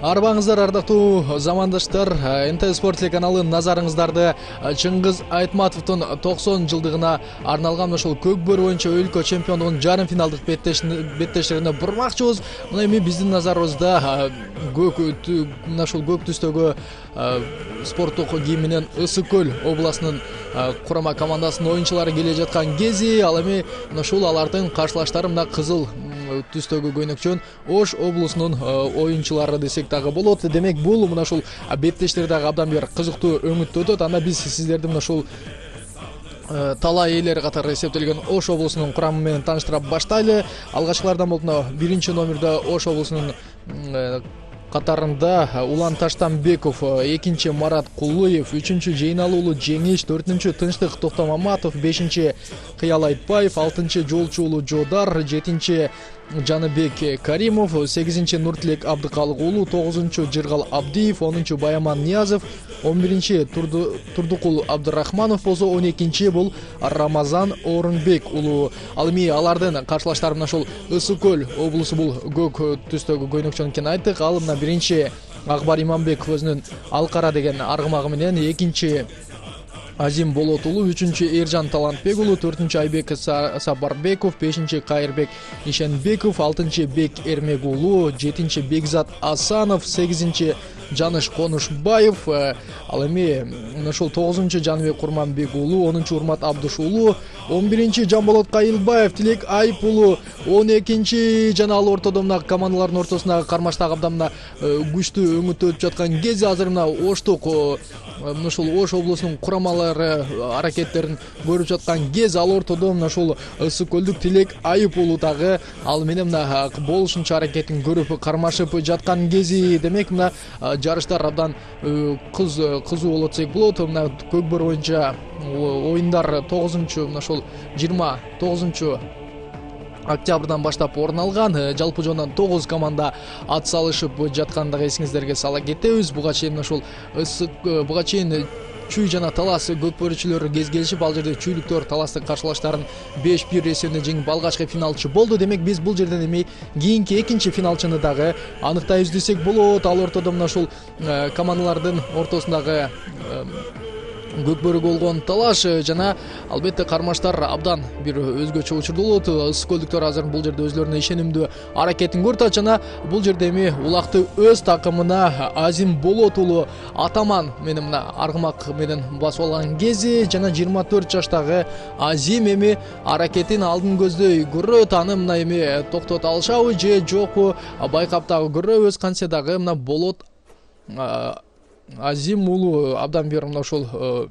Арбаңыздар, ардактуу замандаштар, НТ Спорт телеканалы назарыңыздарды Чыңгыз Айтматовдун 90 жылдыгына арналган ошол көкбөр боюнча өлкө чемпиондугунун жарым финалдык беттештерине бурмакчыбыз. Мына эми биздин назарыбызда ошол көк түстөгү спорттук кийим менен Ысык Көл областынын курама командасынын оюнчулары келе жаткан кези, ал эми ушул алардын каршылаштары мына кызыл түстөгү көйнөкчөн Ош облусунун оюнчулары десек дагы болот. Демек бул мына ушул беттештер дагы абдан бир кызыктуу өңүттө өтөт. Анда биз сиздерди мына ушул талаа ээлери катары эсептелген Ош облусунун курамы менен тааныштыра баштайлы. Алгачкылардан болуп мына 1-номерде Ош облусунун катарында Улан Таштанбеков, 2-нчи Марат Кулуев, 3-нчү Жейналы уулу Жеңиш, 4-нчү Тынчтык Токтомаматов, 5-нчи Кыял Айтбаев, 6-нчы Жолчу уулу Жодар, 7-нчи Жаныбек Каримов, 8-нчи Нуртилек Абдыкалык уулу, 9-нчу Жыргал Абдиев, 10-нчу Баяман Ниязов, 11-нчи Турдукул Абдырахманов болсо, 12-нчи бул Рамазан Орунбек уулу. Ал эми алардын каршылаштары мына ошол Ысык Көл облусу бул көк түстөгү көйнөкчөн экенин айттык. Ал мына 1-нчи Акбар Иманбеков өзүнүн Алкара деген аргымагы менен, 2-нчи Азим Болот уулу, 3-нчү Эржан Талантбек уулу, 4-нчү Айбек Сабарбеков, 5-нчи Кайырбек Ишенбеков, 6-нчы Бек Эрмек уулу, 7-нчи Бекзат Асанов, 8-нчи Жаныш Конушбаев, ал эми ошол 9-нчу Жаныбек Курманбек уулу, 10-нчу Урмат Абдыш уулу, 11-нчи Жамболот Кайылбаев, Тилек Айып уулу, 12-нчи жана ал ортодо мына командалардын ортосундагы кармаштагы абдан мына күчтүү өңүттө өтүп жаткан кези азыр мына Оштук ушул Ош облусунун курамалары аракеттерин көрүп жаткан кез. Ал ортодо мына ушул Ысык Көлдүк Тилек Айып уулу дагы ал менен мына болушунча аракетин көрүп кармашып жаткан кези. Демек мына жарыштар абдан кызуу болот десек болот. Мына көкбөр боюнча оюндар 9-нчу мына ошол 29-нчу октябрдан баштап орун алган. Жалпы жондан 9 команда ат салышып жаткандыгы эсиңиздерге сала кетебиз. Буга чейин ошол буга чейин Чүй жана Талас көкбөрүчүлөрү кез келишип, ал жерде чүйлүктөр Таластын каршылаштарын 5-1 эсебинде жеңип алгачкы финалчы болду. Демек биз бул жерден эми кийинки экинчи финалчыны дагы аныктайбыз десек болот. Ал ортодо мына ушул командалардын ортосундагы көкбөрү болгон талаш жана албетте кармаштар абдан бир өзгөчө учурдуу болот. Ысык Көлдүктөр азыр бул жерде өзлөрүнө ишенимдүү аракетин көрүп жана бул жерде эми улакты өз такымына Азим Болот уулу Атаман менен мына аргымак менен басып алган кези жана 24 жаштагы Азим эми аракетин алдын көздөй көрөт. Аны мына эми токтото алышабы же жокпу байкап дагы көрөбүз. Кантсе дагы мына Болот Азим уулу абдан бир мына ошол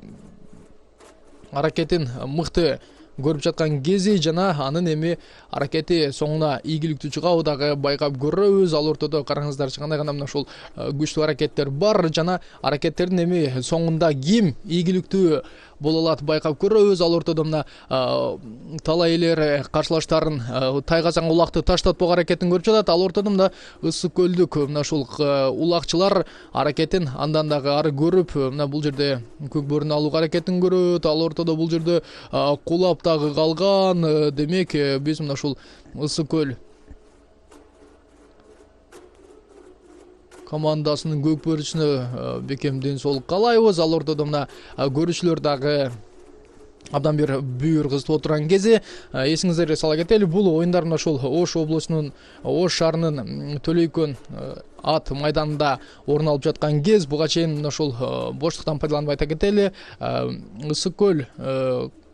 аракетин мыкты көрүп жаткан кези жана анын эми аракети соңуна ийгиликтүү чыгабы дагы байкап көрөбүз. Ал ортодо караңыздарчы кандай гана мына ушул күчтүү аракеттер бар жана аракеттердин эми соңунда ким ийгиликтүү боло алат байкап көрөбүз. Ал ортодо мына талаа ээлери каршылаштарын тайгазанга улакты таштатпоо аракетин көрүп жатат. Ал ортодо мына Ысык Көлдүк мына ушул улакчылар аракетин андан дагы ары көрүп мына бул жерде көкбөрүнү алууга аракетин көрөт. Ал ортодо бул жерде кулап дагы калган. Демек биз мына ушул Ысык Көл командасынын көкбөрүчүнө бекем ден соолук каалайбыз. Ал ортодо мына көрүүчүлөр дагы абдан бир бүйүр кызытып отурган кези. Эсиңиздерге сала кетели, бул оюндар мына ушул Ош облусунун Ош шаарынын Төлөйкөн ат майданында орун алып жаткан кез. Буга чейин мына ушул боштуктан пайдаланып айта кетели, Ысык Көл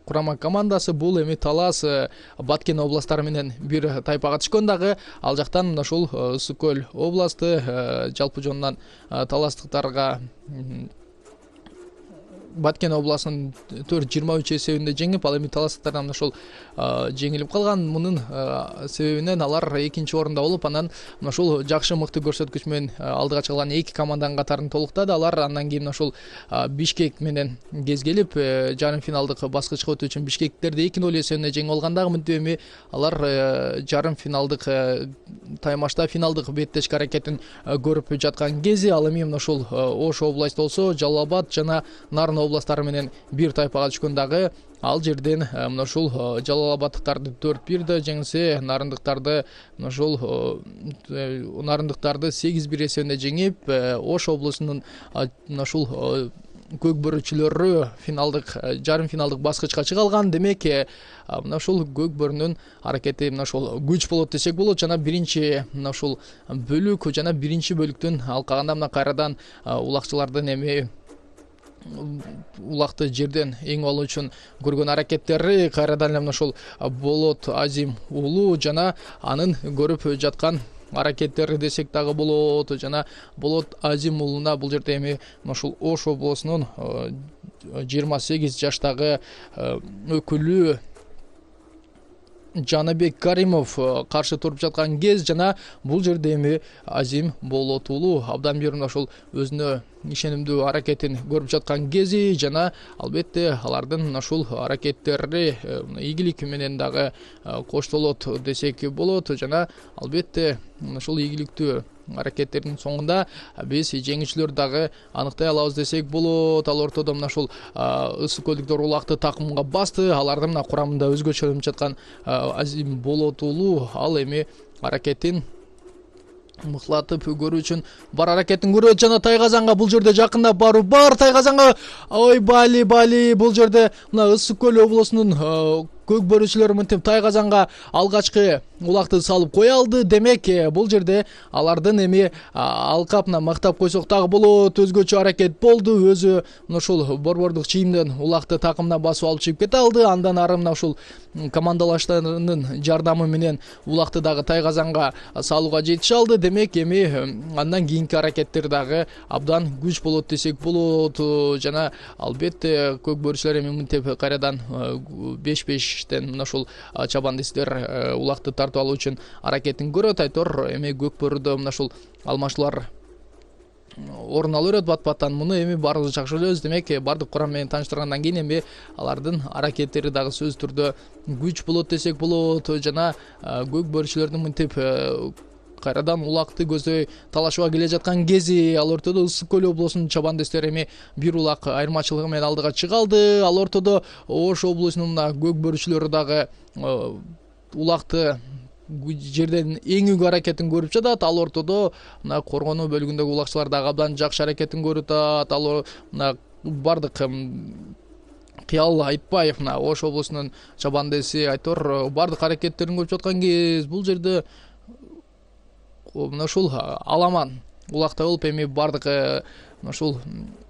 курама командасы бул эми Талас, Баткен областтары менен бир тайпага түшкөн дагы. Ал жактан мына ушул Ысык Көл областы жалпы жонунан таластыктарга Баткен областынын 4-23 эсебинде жеңип, ал эми таластыктардан мына ушул жеңилип калган. Мунун себебинен алар экинчи орунда болуп, анан мына ушул жакшы мыкты көрсөткүч менен алдыга чыгылган эки команданын катарын толуктады. Алар андан кийин мына ушул Бишкек менен кез келип, жарым финалдык баскычка өтүү үчүн бишкектиктерди 2-0 эсебинде жеңип алгандагы мүнтүп эми алар жарым финалдык таймашта финалдык беттешки аракетин көрүп жаткан кези. Ал эми мына ушул Ош областы болсо Жалал Абад жана Нарын областары менен бир тайпага түшкөн дагы ал жерден мына ушул Жалал Абаддыктарды 4-1 жеңсе, нарындыктарды мына ушул нарындыктарды 8-1 эсебинде жеңип, Ош облусунун мына ушул көк бөрүчүлөрү финалдык, жарым финалдык баскычка чыга алган. Демек, мына ушул көк бөрүнүн аракети мына ушул күч болот десек болот. Жана биринчи мына ушул бөлүк жана биринчи бөлүктүн алкагында мына кайрадан улакчылардын эми улакты жерден эң алуу үчүн көргөн аракеттери кайрадан эле мына ушул Болот Азим уулу жана анын көрүп жаткан аракеттери десек дагы болот. Жана Болот Азим уулуна бул жерде эми мына ушул Ош облусунун 28 жаштагы өкүлү Жанабек Каримов каршы туруп жаткан кез, жана бул жерде эми Азим Болот уулу абдан бир мына ушул өзүнө ишенимдүү аракетин көрүп жаткан кези, жана албетте алардын мына ушул аракеттери ийгилик менен дагы коштолот десек болот. Жана албетте мына ушул ийгиликтүү аракеттердин соңунда биз жеңүүчүлөр дагы аныктай алабыз десек болот. Ал ортодо мына ушул ысык көлдүктөр улакты такымга басты. Алардын мына курамында өзгөчөлөнүп жаткан Азим Болот уулу ал эми аракетин мыктатып көрүү үчүн бар аракетин көрөт. Жана Тайгазанга бул жерде жакындап баруу бар. Тайгазанга ой бали бул жерде мына Ысык көл облусунун көк бөрүчүлөрү мынтип Тайгазанга алгачкы улакты салып кое алды. Демек, бул жерде алардын эми алкапына мактап койсок дагы болот. Өзгөчө аракет болду. Өзү мына ушул борбордук чийимден улакты такымына басып алып чыгып кете алды. Андан ары мына ушул командалаштарынын жардамы менен улакты дагы Тайгазанга салууга жетише алды. Демек, эми андан кийинки аракеттер дагы абдан күч болот десек болот. Жана албетте көк бөрүчүлөр эми мынтип кайрадан 5-5 мына ушул чабандистер улакты тартып алуу үчүн аракетин көрөт. Айтор эми көк бөрүдө мына ушул алмашуулар орун алып берет бат-баттан. Муну эми баарыбыз жакшы билебиз. Демек, бардык курам менен тааныштыргандан кийин эми алардын аракеттери дагы сөзсүз түрдө күч болот десек болот. Жана көк бөрүчүлөрдүн мынтип кайрадан улакты көздөй талашууга келе жаткан кези, ал ортодо Ысык көл облусунун чабандестери эми бир улак айырмачылыгы менен алдыга чыга алды. Ал ортодо Ош облусунун мына көк бөрүчүлөрү дагы улакты жерден эңүүгө аракетин көрүп жатат. Ал ортодо мына коргонуу бөлүгүндөгү улакчылар дагы абдан жакшы аракетин көрүп атат. Ал мына бардык Кыял Айтбаев мына Ош облусунун чабандеси айтор бардык аракеттерин көрүп жаткан кез. Бул жерде мына ушул аламан улакта болуп эми бардык мына ушул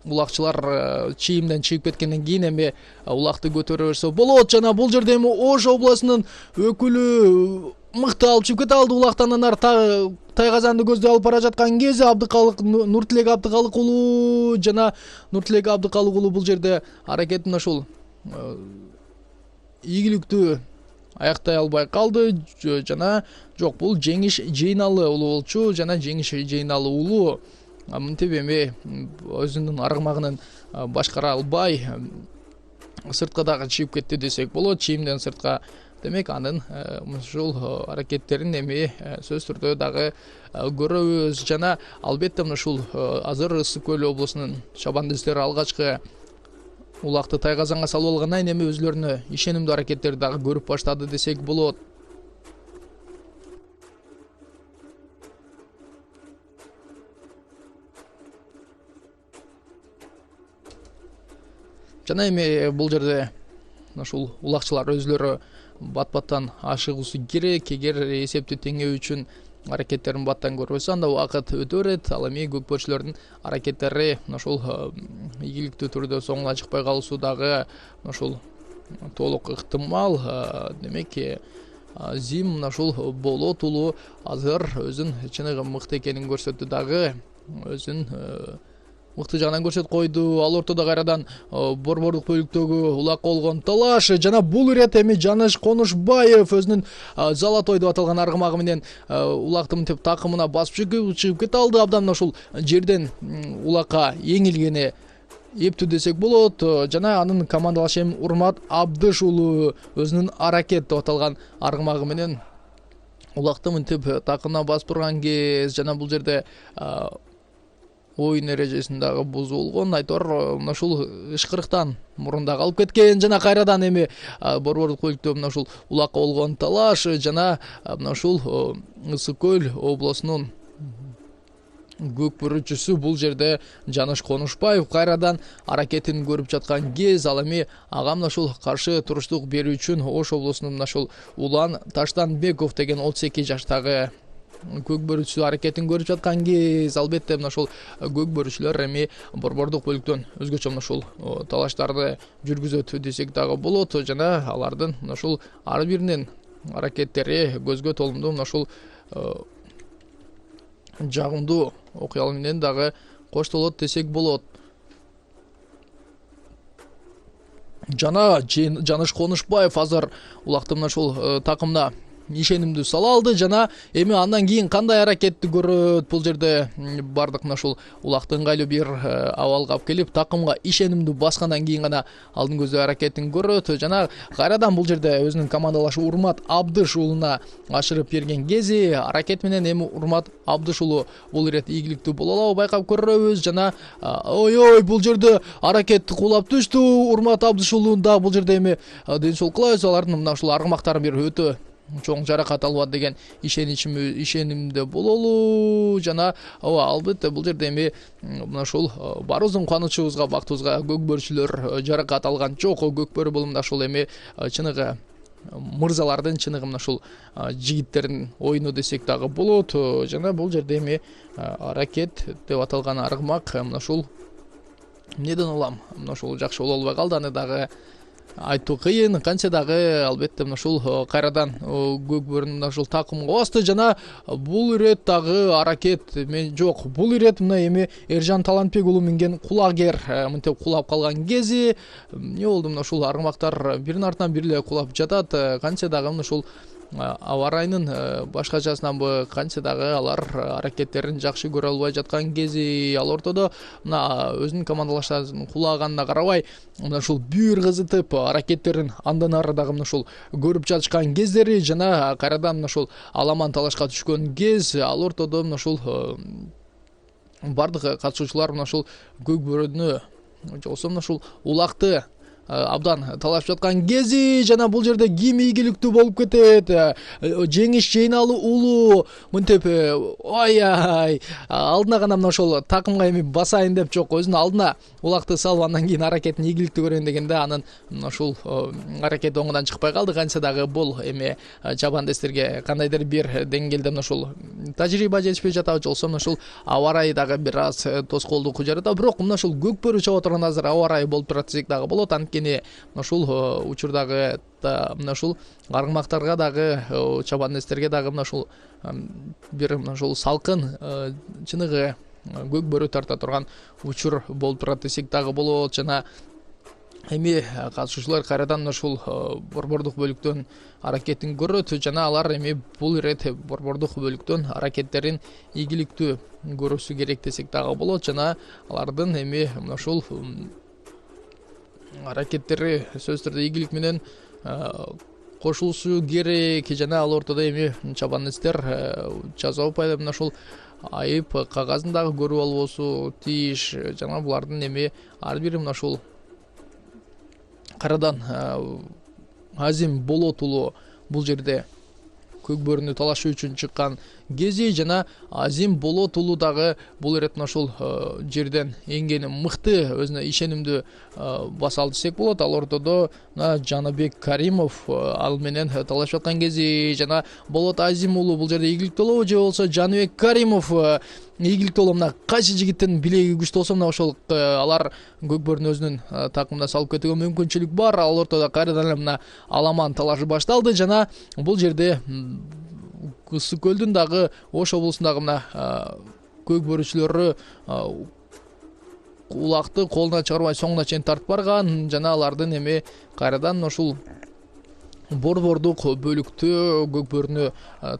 улакчылар чийимден чыгып кеткенден кийин эми улакты көтөрө берсе болот. Жана бул жерде эми Ош облусунун өкүлү мыкты алып чыгып кете алды улактан. Анан Тайгазанды көздөй алып бара жаткан кези Нуртилек Абдыкалык уулу жана Нуртилек Абдыкалык уулу бул жерде аракетин ушул ийгиликтүү аяктай албай калды. Жана жок, бул Жеңиш Жейналы уулу болчу. Жана Жеңиш Жейналы уулу мынтип эми өзүнүн аргымагынын башкара албай сыртка дагы чыгып кетти десек болот, чийимден сыртка. Демек, анын ушул аракеттерин эми сөзсүз түрдө дагы көрөбүз. Жана албетте мына ушул азыр Ысык көл облусунун чабандестери алгачкы улакты Тайгазанга салып алгандан кийин эми өзүлөрүнө ишенимдүү аракеттерди дагы көрүп баштады десек болот. Жана эми бул жерде ушул улакчылар өзүлөрү бат-баттан ашыгуусу керек. Эгер эсепти теңөө үчүн аракеттерин баттан көрбөсө, анда убакыт өтө берет. Ал эми көк бөрүчүлөрдүн аракеттери ушул ийгиликтүү түрдө соңуна чыкпай калуусу дагы ушул толук ыктымал. Демек, Азим мына ушул Болот уулу азыр өзүн чыныгы мыкты экенин көрсөттү дагы, өзүн мыкты жагынан көрсөтүп койду. Ал ортодо кайрадан борбордук бөлүктөгү улакка болгон талаш. Жана бул ирет эми Жаныш Конушбаев өзүнүн Золотой деп аталган аргымагы менен улакты мынтип такымына басып чыгып кете алды. Абдан ушул жерден улакка эңилгени эптүү десек болот. Жана анын командалашы эми Урмат Абдыш уулу өзүнүн аракет деп аталган аргымагы менен улакты мынтип такымына басып турган кез. Жана бул жерде оюн эрежесин дагы бузулгон. Айтор мына ушул ышкырыктан мурунда калып кеткен жана кайрадан эми борбордук бөлүктө мына ушул улакка болгон талаш жана мына ушул Ысык Көл облусунун көк бөрүчүсү бул жерде Жаныш Конушбаев кайрадан аракетин көрүп жаткан кез, ал эми ага мына ушул каршы туруштук берүү үчүн Ош облусунун мына ушул Улан Таштанбеков деген 32 жаштагы көк бөрүчү аракетин көрүп жаткан кез. Албетте мына ушул көк бөрүчүлөр эми борбордук бөлүктөн өзгөчө мына ушул талаштарды жүргүзөт десек дагы болот жана алардын мына ушул ар биринин аракеттери көзгө толумдуу мына ушул жагымдуу окуялар менен дагы коштолот десек болот. Жана Жаныш Конушбаев азыр улакты мына ушул такымына ишенимдүү сала алды жана эми андан кийин кандай аракетти көрөт, бул жерде бардык мына ушул улакты ыңгайлуу бир абалга алып келип такымга ишенимдүү баскандан кийин гана алдын көздөө аракетин көрөт жана кайрадан бул жерде өзүнүн командалашы Урмат Абдыш уулуна ашырып берген кези аракет менен эми Урмат Абдыш уулу бул ирет ийгиликтүү боло алабы байкап көрөбүз жана ой бул жерде аракет кулап түштү. Урмат Абдыш уулунун да бул жерде эми ден соолук кылабыз, алардын мына ушул аргымактары бир өтө чоң жаракат албады деген ишенимде бололу жана албетте бул жерде эми мына ушул барыбыздын кубанычыбызга, бактыбызга көк бөрүчүлөр жаракат алган жок. Көк бөрү бул мына ушул эми чыныгы мырзалардын, чыныгы мына ушул жигиттердин оюну десек дагы болот жана бул жерде эми аракет деп аталган аргымак мына ушул эмнеден улам мына ушул жакшы боло албай калды. Аны дагы айтуу кыйын, кантсе дагы албетте мына ушул кайрадан көк бөрүнүн мына ушул такымга басты жана бул ирет дагы аракет мен жок. Бул ирет мына эми Эржан Талантбек уулу минген кулагер мынтип кулап калган кези эмне болду, мына ушул аргымактар биринин артынан бири эле кулап жатат. Кантсе дагы мына ушул аба ырайынын башкачасынанбы, кантсе дагы алар аракеттерин жакшы көрө албай жаткан кези, ал ортодо мына өзүнүн командалаштарынын кулаганына карабай мына ушул бүйүр кызытып аракеттерин андан ары дагы мына ушул көрүп жатышкан кездери жана кайрадан мына ушул аламан талашка түшкөн кез. Ал ортодо мына ушул бардык катышуучулар мына ушул көк бөрүнү жоксо мына ушул улакты абдан талашып жаткан кези жана бул жерде ким ийгиликтүү болуп кетет? Жеңиш Жейналы уулу мынтип ой алдына гана мына ошол такымга эми басайын деп жок, өзүнүн алдына улакты салып андан кийин аракетин ийгиликтүү көрөйүн дегенде анын мына ушул аракети оңунан чыкпай калды. Кантсе дагы бул эми чабандестерге кандайдыр бир деңгээлде мына ушул тажрыйба жетишпей жатабы, жолсо мына ушул аба ырайы дагы бир аз тоскоолдук жаратат. Бирок мына ушул көк бөрү чабып турган азыр аба ырайы болуп турат десек дагы болот. Анткени мына ушул учурдагы мына ушул аргымактарга дагы чабандестерге дагы мына ушул бир мына ушул салкын чыныгы көк бөрү тарта турган учур болуп турат десек дагы болот. Жана эми катышуучулар кайрадан мына ушул борбордук бөлүктөн аракетин көрөт жана алар эми бул ирет борбордук бөлүктөн аракеттерин ийгиликтүү көрүүсү керек десек дагы болот. Жана алардын эми мына ушул аракеттери сөзсүз түрдө ийгилик менен кошулушу керек жана ал ортодо эми чабандестер жаза упайда мына ушул айып кагазын дагы көрүп албосу тийиш жана булардын эми ар бири мына ушул кайрадан Азим Болот уулу бул жерде көк бөрүнү талашуу үчүн чыккан кези жана Азим Болот уулу дагы бул ирет мына ушул жерден эңгени мыкты, өзүнө ишенимдүү баса алды десек болот. Ал ортодо Жаныбек Каримов ал менен талашып жаткан кези жана Болот Азим уулу бул жерде ийгиликтүү болобу же болбосо Жаныбек Каримов ийгиликтүү болобу? Мына кайсы жигиттин билеги күчтүү болсо мына ошол алар көк бөрүнү өзүнүн такымына салып кетүүгө мүмкүнчүлүк бар. Ал ортодо кайрадан эле мына аламан талашы башталды жана бул жерде Ысык Көлдүн дагы Ош облусундагы мына көк бөрүчүлөрү улакты колуна чыгарбай соңуна чейин тартып барган жана алардын эми кайрадан ушул борбордук бөлүктө көк бөрүнү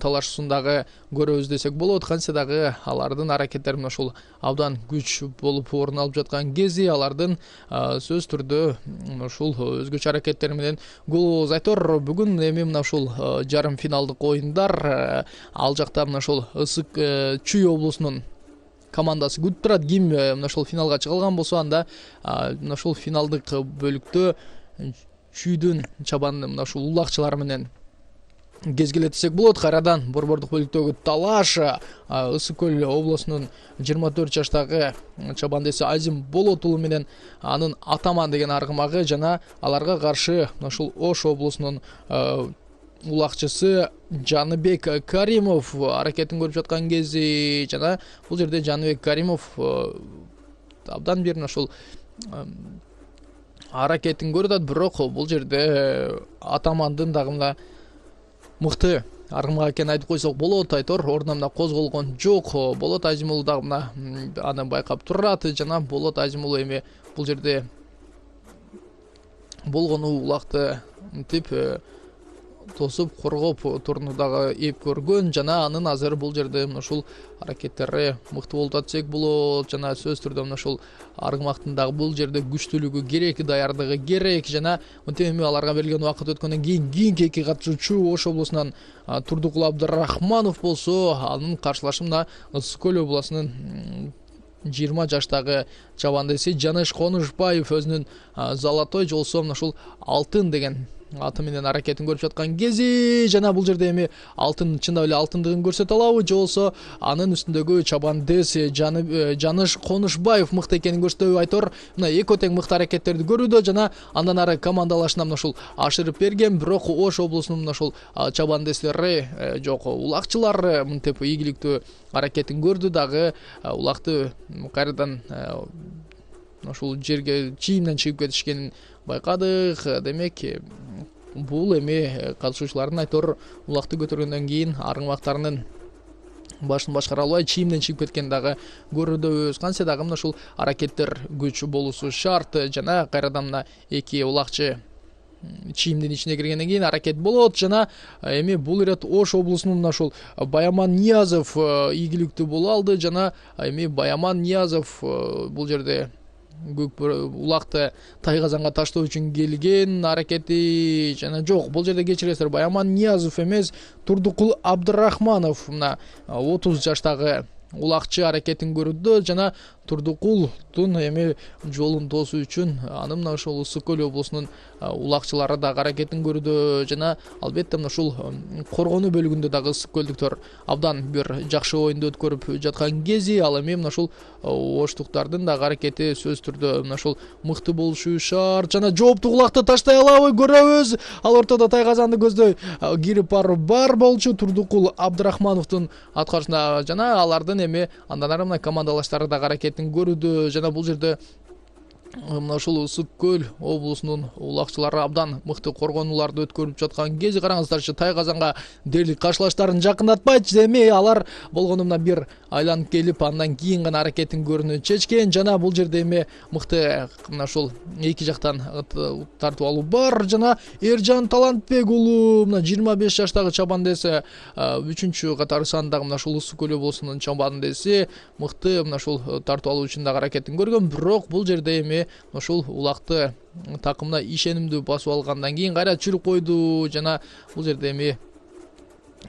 талашуусун дагы көрөбүз десек болот. Кантсе дагы алардын аракеттери мына ушул абдан күч болуп орун алып жаткан кези алардын сөзсүз түрдө ушул өзгөчө аракеттери менен гол айтор. Бүгүн эми мына ушул жарым финалдык оюндар ал жакта мына ушул Ысык Чүй облусунун командасы күтүп турат. Ким мына ошол финалга чыга алган болсо, анда мына ошол финалдык бөлүктө чүйдүн чабаны мына ушул улакчылар менен кезгеле десек болот. Кайрадан борбордук бөлүктөгү талаш Ысык Көл облусунун 24 жаштагы чабандеси Азим Болот уулу менен анын Атаман деген аргымагы жана аларга каршы ушул Ош облусунун улакчысы Жаныбек Каримов аракетин көрүп жаткан кези, жана бул жерде Жаныбек Каримов абдан бир ушул аракетин көрүп атат, бирок бул жерде Атамандын дагы мына мыкты аргымак экенин айтып койсок болот. Айтор ордунан козголгон жок. Болот Азим уулу дагы мына аны байкап турат, жана Болот Азим уулу эми бул жерде болгон улакты мынтип тосуп коргоп туруну дагы эп көргөн, жана анын азыр бул жерде мына ушул аракеттери мыкты болуп атсак болот. Жана сөзсүз түрдө мына ушул аргымактын дагы бул жерде күчтүүлүгү керек, даярдыгы керек, жана мынтип эми аларга берилген убакыт өткөндөн кийинки эки катышуучу Ош облусунан Турдукул Абдрахманов болсо, анын каршылашы мына Ысык Көл облусунун 20 жаштагы чабандеси Жаныш Конушбаев өзүнүн Золотой жолсо мына ушул Алтын деген аты менен аракетин көрүп жаткан кези, жана бул жерде эми алтын чындап эле алтындыгын көрсөтө алабы, же болбосо анын үстүндөгү чабандес Жаныш Конушбаев мыкты экенин көрсөтөбү. Айтор мына экөө тең мыкты аракеттерди көрүүдө, жана андан ары командалашына мына ушул ашырып берген, бирок Ош облусунун мына ушул чабандестери жок, улакчылар мынтип ийгиликтүү аракетин көрдү, дагы улакты кайрадан ушул жерге чийимден чыгып кетишкенин байкадык. Демек бул эми катышуучулардын айтор улакты көтөргөндөн кийин аргымактарынын башын башкара албай чийимден чыгып кеткенин дагы көрүүбүз. Кантсе дагы мына ушул аракеттер күч болуусу шарт, жана кайрадан мына эки улакчы чийимдин ичине киргенден кийин аракет болот, жана эми бул ирет Ош облусунун мына ушул Баяман Ниязов ийгиликтүү боло алды, жана эми Баяман Ниязов бул жерде улакты Тайгазанга таштоо үчүн келген аракети, жана жок, бул жерде кечиресиздер, Баяман Ниязов эмес, Турдукул Абдрахманов мына 30 жаштагы улакчы аракетин көрүүдө, жана Турдукулдун эми жолун тосуу үчүн аны мына ушул Ысык Көл облусунун улакчылары дагы аракетин көрүүдө, жана албетте мына ушул коргонуу бөлүгүндө дагы Ысык Көлдүктөр абдан бир жакшы оюнду өткөрүп жаткан кези. Ал эми мына ушул оштуктардын дагы аракети сөзсүз түрдө мына ушул мыкты болушу шарт, жана жоопту улакты таштай алабы, көрөбүз. Ал ортодо Тайгазанды көздөй кирип бар болчу Турдукул Абдрахмановдун аткарышында, жана алардын эми андан ары мына командалаштары дагы аракетин көрүүдө, жана бул жерде мына ушул Ысык Көл облусунун улакчылары абдан мыкты коргонууларды өткөрүп жаткан кези. Караңыздарчы, Тайгазанга дээрлик каршылаштарын жакындатпайчы, эми алар болгону мына бир айланып келип андан кийин гана аракетин көрүүнү чечкен, жана бул жерде эми мыкты мына ушул эки жактан тартып алуу бар, жана Эржан Талантбек уулу мына 25 жаштагы чабандеси 3-чү катары сандагы мына ушул Ысык Көл облусунун чабандеси мыкты мына ушул тартып алуу үчүн дагы аракетин көргөн, бирок бул жерде эми ушул улакты такымына ишенимдүү басып алгандан кийин кайра чүрүп койду, жана бул жерде эми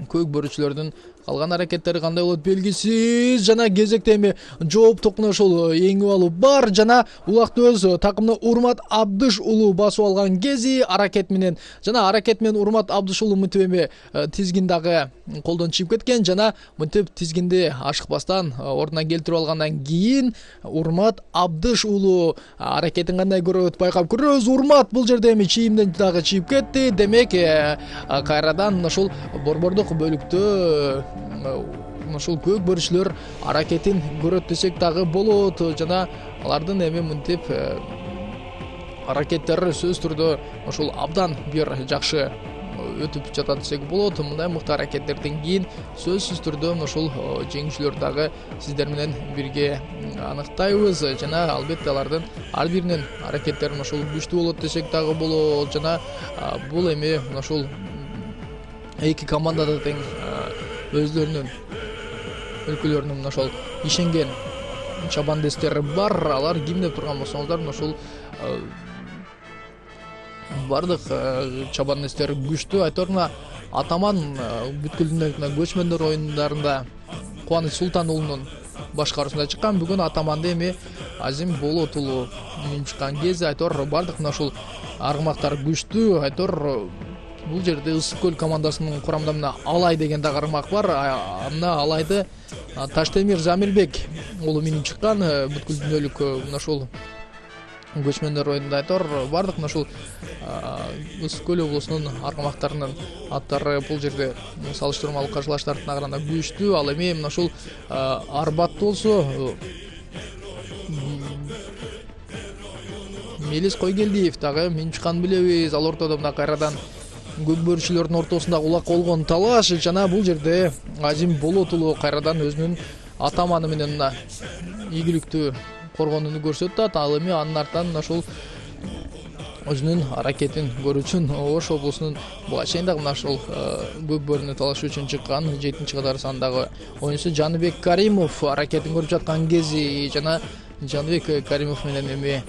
көк бөрүчүлөрдүн калган аракеттери кандай болот белгисиз, жана кезекте эми жооптук мына ушул эңип алуу бар, жана улакты өз такымына Урмат Абдыш уулу басып алган кези аракет менен, жана аракет менен Урмат Абдыш уулу мынтип эми тизгин дагы колдон чыгып кеткен, жана мынтип тизгинди ашыкпастан ордуна келтирип алгандан кийин Урмат Абдыш уулу аракетин кандай көрөт байкап көрөбүз. Урмат бул жерде эми чийимден дагы чыгып кетти. Демек кайрадан ушул борбордук бөлүктө ушул көк бөрүчүлөр аракетин көрөт десек дагы болот, жана алардын эми мынтип аракеттери сөзсүз түрдө ушул абдан бир жакшы өтүп жатат десек болот. Мындай мыкты аракеттерден кийин сөзсүз түрдө ушул жеңүүчүлөр дагы сиздер менен бирге аныктайбыз, жана албетте алардын ар биринин аракеттери ушул күчтүү болот десек дагы болот, жана бул эми ушул эки командада тең өздөрүнүн өлкөлөрүнүн ошол ишенген чабандестери бар. Алар ким деп турган болсоңуздар, ушул бардык чабандестер күчтүү. Айтор мына Атаман бүткүлдүн көчмөндөр оюндарында Кубаныч Султан уулунун башкаруусунда чыккан. Бүгүн атаманды эми Азим Болот уулу менен чыккан кезде айтор бардык мына ушул аргымактар күчтүү. Айтор бул жерде Ысык көл командасынын курамында мына Алай деген да аргымак бар. Мына Алайды Таштемир Замирбек уулу менен чыккан. Бүткүл дүйнөлүк мына ушул көчмөндөр оюнунда айтор бардык мына ушул Ысык көл облусунун аргымактарынын аттары бул жерде салыштырмалуу каршылаштардын караганда күчтүү. Ал эми мына ушул Арбатта болсо Мелис Койгелдиев дагы менин чыкканын билебиз. Ал ортодо мына кайрадан көк бөрүчүлөрдүн ортосунда улак болгон талаш жана бул жерде Азим Болот уулу кайрадан өзүнүн атаманы менен мына ийгиликтүү коргонууну көрсөттү. Ал эми анын артынан мына ушул өзүнүн аракетин көрүү үчүн Ош облусунун буга чейин дагы мына ушул көк бөрүнү талашуу үчүн чыккан 7-катар сандагы оюнчусу Жаныбек Каримов аракетин көрүп жаткан кези жана Жаныбек Каримов менен эми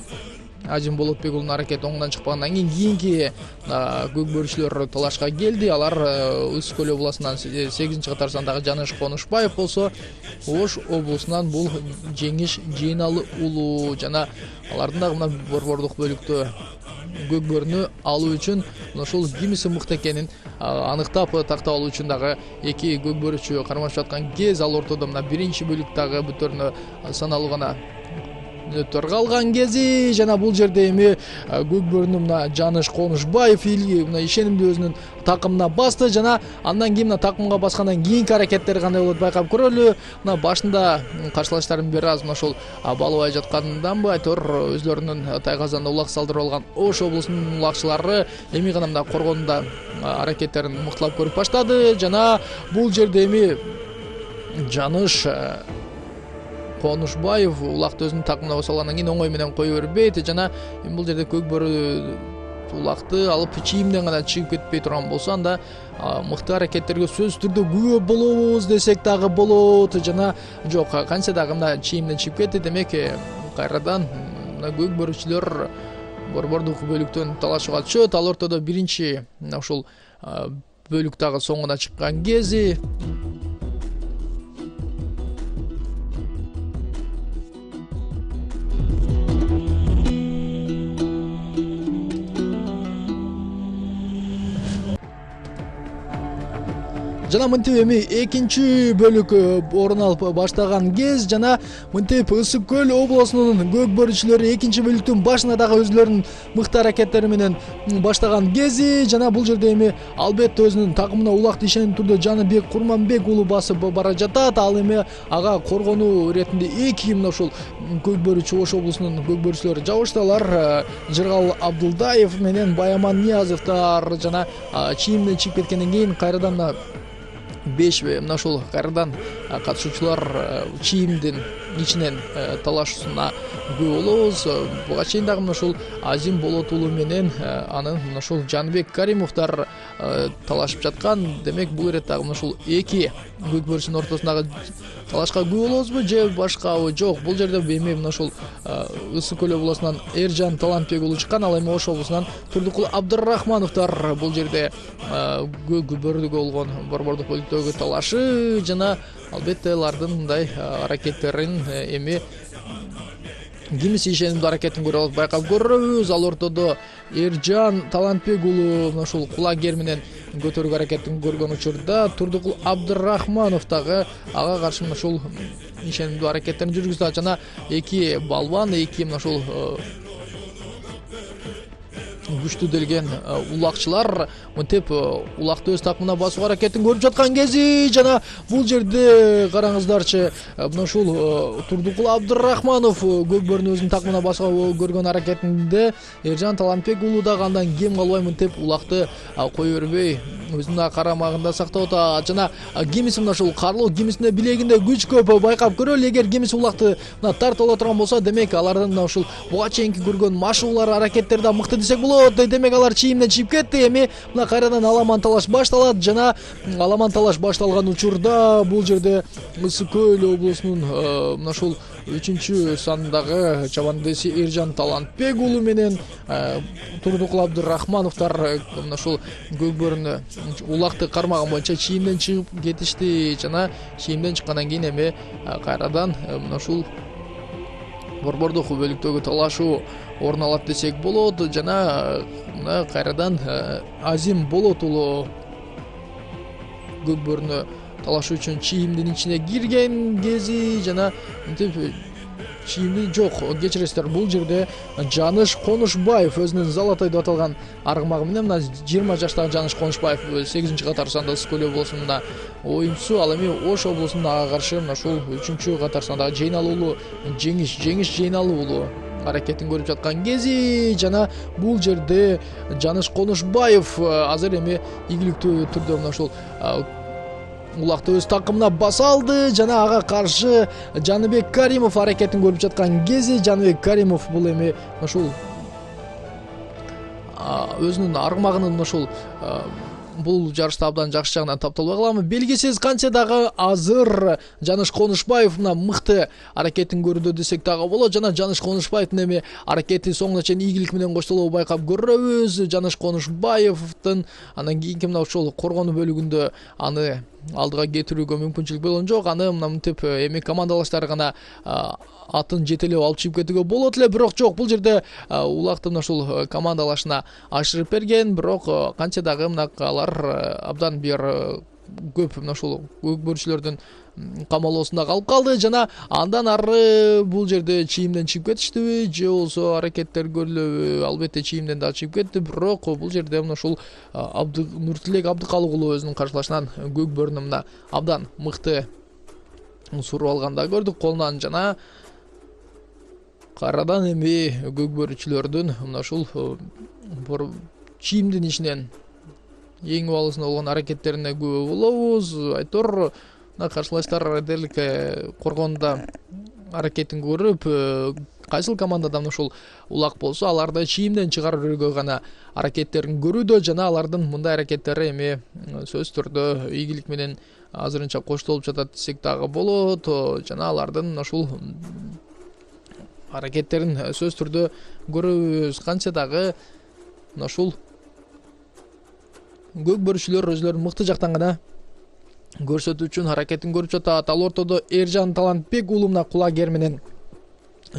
Азим Болотбек уулунун аракети оңдон чыкпагандан кийинки көк бөрүчүлөр талашка келди. Алар Ысык көл областынан 8-катар сандагы Жаныш Конушбаев болсо Ош облусунан бул Жеңиш Жыйналы уулу жана алардын дагы мына борбордук бөлүктө көк бөрүнү алуу үчүн ушул кимиси мыкты экенин аныктап тактап алуу үчүн дагы эки көк бөрүчү кармашып жаткан кез. Ал ортодо мына биринчи бөлүктагы бүтөрүнө саналуу гана мүнөттөр калган кези жана бул жерде эми көк бөрүнү мына Жаныш Конушбаев мына ишенимдүү өзүнүн такымына басты жана андан кийин мына такымга баскандан кийинки аракеттери кандай болот байкап көрөлү. Мына башында каршылаштарын бир аз мына ошол балыбай жатканданбы айтор өзлөрүнүн тайгазанда улак салдырып алган Ош облусунун улакчылары эми гана мына коргонунда аракеттерин мыктылап көрүп баштады жана бул жерде эми Жаныш Конушбаев улакты өзүнүн такымына басып алгандан кийин оңой менен кое бербейт жана бул жерде көк бөрү улакты алып чийимден гана чыгып кетпей турган болсо анда мыкты аракеттерге сөзсүз түрдө күбө болобуз десек дагы болот жана жок канча дагы мына чийимден чыгып кетти. Демек кайрадан мына көк бөрүчүлөр борбордук бөлүктөн талашууга түшөт. Ал ортодо биринчи мына ушул бөлүк дагы соңуна чыккан кези жана мынтип эми экинчи бөлүк орун алып баштаган кез жана мынтип Ысык көл облусунун көк бөрүчүлөрү экинчи бөлүктүн башына дагы өзлөрүнүн мыкты аракеттери менен баштаган кези жана бул жерде эми албетте өзүнүн такымына улакты ишенимдүү түрдө Жаныбек Курманбек уулу басып бара жатат. Ал эми ага коргонуу иретинде эки мына ушул көк бөрүчү Ош облусунун көк бөрүчүлөрү жабышты. Алар Жыргал Абдулдаев менен Баяман Ниязовдор жана чийимден чыгып кеткенден кийин кайрадан 5 мына ушул кайрадан катышуучулар чийимдин ичинен талашуусуна күбө болобуз. Буга чейин дагы мына ушул Азим Болот уулу менен анын мына ушул Жаныбек Каримовдор талашып жаткан. Демек бул ирет дагы мына ушул эки көк бөрүчүнүн ортосундагы талашка күбө болобузбу же башкабы? Жок, бул жерде эми мына ушул Ысык көл облусунан Эржан Талантбек уулу чыккан. Ал эми Ош облусунан Турдукул Абдырахмановдор бул жерде көк бөрүгө болгон борбордук бөлүктөгү талашы жана албетте алардын мындай аракеттерин эми кимиси ишенимдүү аракетин көрүп алып байкап көрөбүз. Ал ортодо Эржан Талантбек уулу мына ушул кулагер менен көтөрүүгө аракетин көргөн учурда Турдукул Абдырахманов дагы ага каршы мына ушул ишенимдүү аракеттерин жүргүздү жана эки балбан эки мына ушул күчтүү делген улакчылар мынтип улакты өз такымына басууга аракетин көрүп жаткан кези жана бул жерде караңыздарчы мына ушул Турдукул Абдырахманов көк бөрүнү өзүнүн такымына басууга көргөн аракетинде Эржан Талантбек уулу дагы андан кем калбай мынтип улакты кое бербей өзүнүн карамагында сактап атат жана кимиси мына ушул карлуу кимисинде билегинде күч көп байкап көрөлү. Эгер кимиси улакты мына тартып ала турган болсо демек алардын мына ушул буга чейинки көргөн машыгуулар аракеттери да мыкты десек болот. Демек алар чийимден чыгып кетти. Эми мына кайрадан аламан талаш башталат жана аламан талаш башталган учурда бул жерде Ысык көл облусунун мына ушул 3 сандагы чабандеси Эржан Талантбек уулу менен Турдукул Абдырахмановдор мына ушул көкбөрүнө улакты кармаган боюнча чийимден чыгып кетишти жана чийимден чыккандан кийин эми кайрадан мына ушул борбордук бөлүктөгү талашуу орун алат десек болот жана мына кайрадан Азим Болот уулу көкбөрүнө талашуу үчүн чийимдин ичине кирген кези жана мынтип чийимди жок кечиресиздер бул жерде Жаныш Конушбаев өзүнүн Золотой деп аталган аргымагы менен мына 20 жаштагы Жаныш Конушбаев 8-катар сандагы Ысык-Көл облусунда оюнчусу ал эми Ош облусунда ага каршы мына ушул 3-катар сандагы Жейналы уулу жеңиш Жейналы уулу аракетин көрүп жаткан кези жана бул жерде Жаныш Конушбаев азыр эми ийгиликтүү түрдө мына ушул улакты өз такымына баса алды жана ага каршы Жаныбек Каримов аракетин көрүп жаткан кези Жаныбек Каримов бул эми ушул өзүнүн аргымагынын ушул бул жарышта абдан жакшы жагынан тапталбай каламы белгисиз кантсе дагы азыр Жаныш Конушбаев мына мыкты аракетин көрүүдө десек дагы болот жана Жаныш Конушбаевдин эми аракети соңуна чейин ийгилик менен коштолобу байкап көрөбүз Жаныш Конушбаевдин андан кийинки мына ушул коргонуу бөлүгүндө аны алдыга кетирүүгө мүмкүнчүлүк болгон жок аны мына мынтип эми командалаштары гана атын жетелеп алып чыгып кетүүгө болот эле бирок жок бул жерде улакты мына ушул командалашына ашырып берген бирок кантсе дагы мына алар абдан бир көп мына ушул көкбөрүчүлөрдүн камалоосунда калып калды жана андан ары бул жерде чийимден чыгып кетиштиби же болбосо аракеттер көрүлөбү албетте чийимден да чыгып кетти бирок бул жерде мына ушул Нуртилек Абдыкалык уулу өзүнүн каршылашынан көкбөрүнү мына абдан мыкты суруп алганда көрдүк колунан жана кайрадан эми көкбөрүчүлөрдүн мына ушул чийимдин ичинен эң убалысында болгон аракеттерине күбө болобуз айтор каршылаштар дерлик коргоонда аракетин көрүп кайсыл командада мына ушул улак болсо аларды чийимден чыгарууга гана аракеттерин көрүүдө жана алардын мындай аракеттери эми сөзсүз түрдө ийгилик менен азырынча коштолуп жатат десек дагы болот жана алардын ушул аракеттерин сөзсүз түрдө көрөбүз кантсе дагы мына ушул көкбөрүчүлөр өзүлөрүн мыкты жактан гана көрсөтүү үчүн аракетин көрүп жатат ал ортодо Эржан Талантбек уулу мына кулагер менен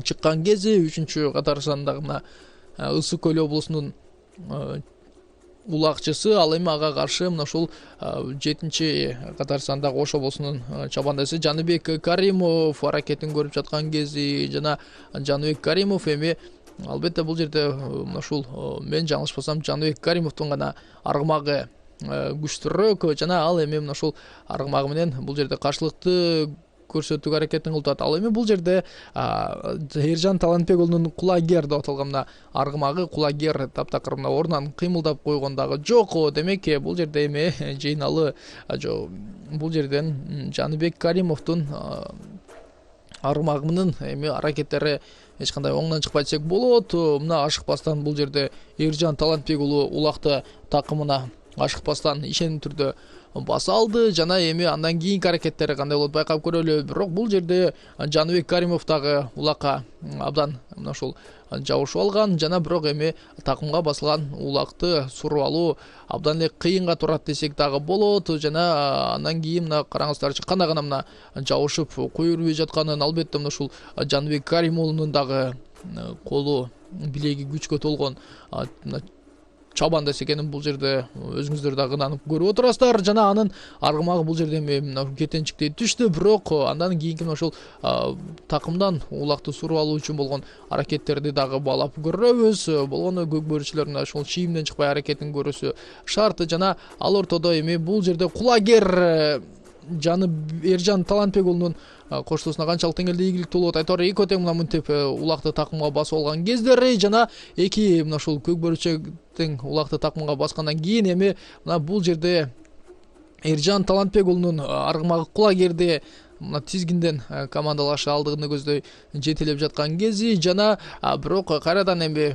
чыккан кези 3-катар сандагы мына Ысык-Көл облусунун улакчысы ал эми ага каршы мына ушул 7-катар сандагы Ош облусунун чабандасы Жаныбек Каримов аракетин көрүп жаткан кези жана Жаныбек Каримов эми албетте бул жерде мына ушул мен жаңылышпасам Жаныбек Каримовдун гана аргымагы күчтүүрөөк жана ал эми мына ушул аргымагы менен бул жерде каршылыкты көрсөтүүгө аракетин кылып атат ал эми бул жерде Эржан Талантбек уулунун кулагер деп аталган мына аргымагы кулагер таптакыр мына ордунан кыймылдап койгон дагы жок демек бул жерде эми Жейналы бул жерден Жаныбек Каримовдун аргымагынын эми аракеттери эч кандай оңдон чыкпайт десек болот мына ашыкпастан бул жерде Эржан Талантбек уулу улакты такымына ашыкпастан ишеним түрдө баса алды жана эми андан кийинки аракеттери кандай болот байкап көрөлү бирок бул жерде Жаныбек Каримов дагы улакка абдан мына ушул жабышып алган жана бирок эми такымга басылган улакты суруп алуу абдан эле кыйынга турат десек дагы болот жана андан кийин мына караңыздарчы кандай гана мына жабышып кое бербей жатканын албетте мына ушул Жаныбек Карим уулунун дагы колу билеги күчкө толгон чабандас экенин бул жерде өзүңүздөр дагы ынанып көрүп отурасыздар жана анын аргымагы бул жерде мына кетенчиктей түштү бирок андан кийинки мына ушул такымдан улакты суруп алуу үчүн болгон аракеттерди дагы баалап көрөбүз болгону көкбөрүчүлөр мына ушул чийимден чыкпай аракетин көрүүсү шарт жана ал ортодо эми бул жерде кулагер Эржан Талантбек уулунун коштоосуна канчалык деңгээлде ийгиликтүү болот айтор экөө тең мына мынтип улакты такымга басып алган кездери жана эки мына ушул көкбөрүчү улакты такымга баскандан кийин эми мына бул жерде Эржан Талантбек уулунун аргымагы кулагерди мына тизгинден командалашы алдыгында көздөй жетелеп жаткан кези жана бирок кайрадан эми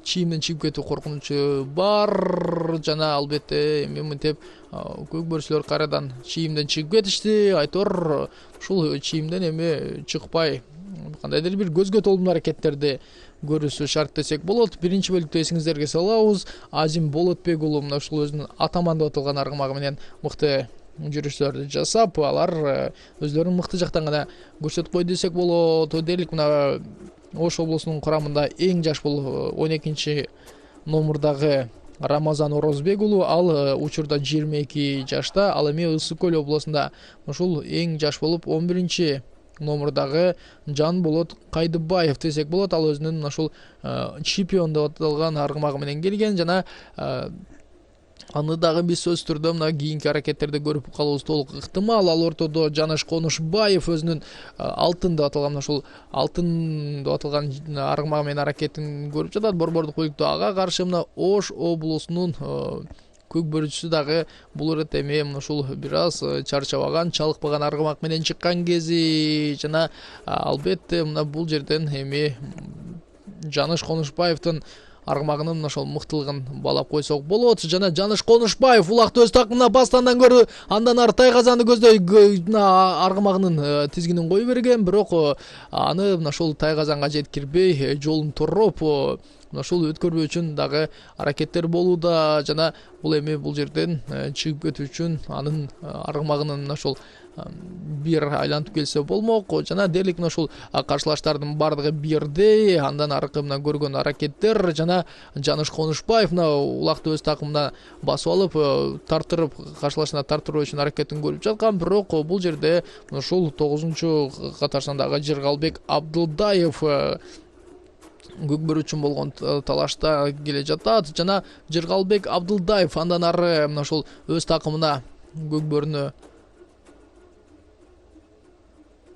чийимден чыгып кетүү коркунучу бар жана албетте эми мынтип көкбөрүчүлөр кайрадан чийимден чыгып кетишти айтор ушул чийимден эми чыкпай кандайдыр бир көзгө толымдуу аракеттерди көрүүсү шарт десек болот. Биринчи бөлүктө эсиңиздерге салабыз, Азим Болотбек уулу мына ушул өзүнүн атаман деп аталган аргымагы менен мыкты жүрүштөрдү жасап, алар өзлөрүн мыкты жактан гана көрсөтүп койду десек болот. Дээрлик мына Ош облусунун курамында эң жаш бул 12 номурдагы Рамазан Орозбек уулу, ал учурда 22 жашта. Ал эми Ысык Көл облусунда ушул эң жаш болуп 11 номурдагы Жанболот Кайдыбаев десек болот. Ал өзүнүн ушул чемпион деп аталган аргымагы менен келген жана аны дагы биз сөзсүз түрдө мына кийинки аракеттерде көрүп калуубуз толук ыктымал. Ал ортодо Жаныш Конушбаев өзүнүн алтын деп аталган ушул алтын деп аталган аргымагы менен аракетин көрүп жатат. Борбордук бөлүктө ага каршы мына Ош облусунун көк бөрүчүсү дагы бул ирет эми ушул бир аз чарчабаган, чалыкпаган аргымак менен чыккан кези жана албетте мына бул жерден эми Жаныш Конушбаевдин аргымагынын ошол мыктылыгын баалап койсок болот. Жана Жаныш Конушбаев улакты өз такымына бастандан көрдү. Андан ары Тайгазанды көздөй аргымагынын тизгинин кое берген, бирок аны ошол Тайгазанга жеткирбей жолун туруп ушул өткөрбөө үчүн дагы аракеттер болууда. Жана бул эми бул жерден чыгып кетүү үчүн анын аргымагынын ошол бир айлантып келсе болмок. Жана дээрлик ушул каршылаштардын бардыгы бирдей. Андан аркы мына көргөн аракеттер жана Жаныш Конушбаев мына улакты өз такымына басып алып, тартырып, каршылашына тартыруу үчүн аракетин көрүп жаткан. Бирок бул жерде ушул 9-катарсындагы Жыргалбек Абдылдаев көкбөр үчүн болгон талашта келе жатат. Жана Жыргалбек Абдылдаев андан ары мына ушул өз такымына көкбөрүнө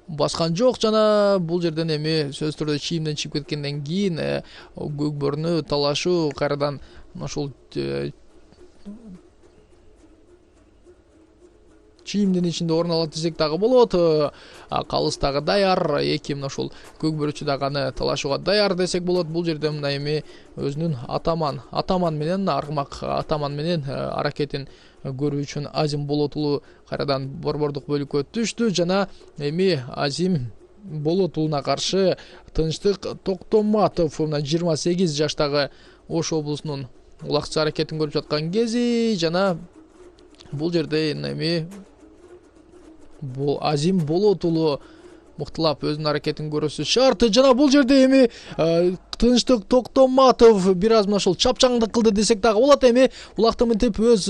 баскан жок. Жана бул жерден эми сөзсүз түрдө чийимден чыгып кеткенден кийин көкбөрүнө талашуу кайрадан ушул чийимдин ичинде орун алат десек дагы болот. Калыс дагы даяр, эки мына ушул көкбөрүчү дагы аны талашууга даяр десек болот. Бул жерде мына эми өзүнүн атаман менен аргымак атаман менен аракетин көрүү үчүн Азим Болот уулу кайрадан борбордук бөлүккө түштү. Жана эми Азим Болот уулуна каршы Тынчтык Токтоматов мына 28 жаштагы Ош облусунун улакчы аракетин көрүп жаткан кези. Жана бул жерде эми бул Азим Болот уулу мыктылап өзүнүн аракетин көрүүсү шарт. Жана бул жерде эми Тынчтык Токтоматов бир аз ушул чапчаңдык кылды десек дагы болот. Эми улакты мынтип өз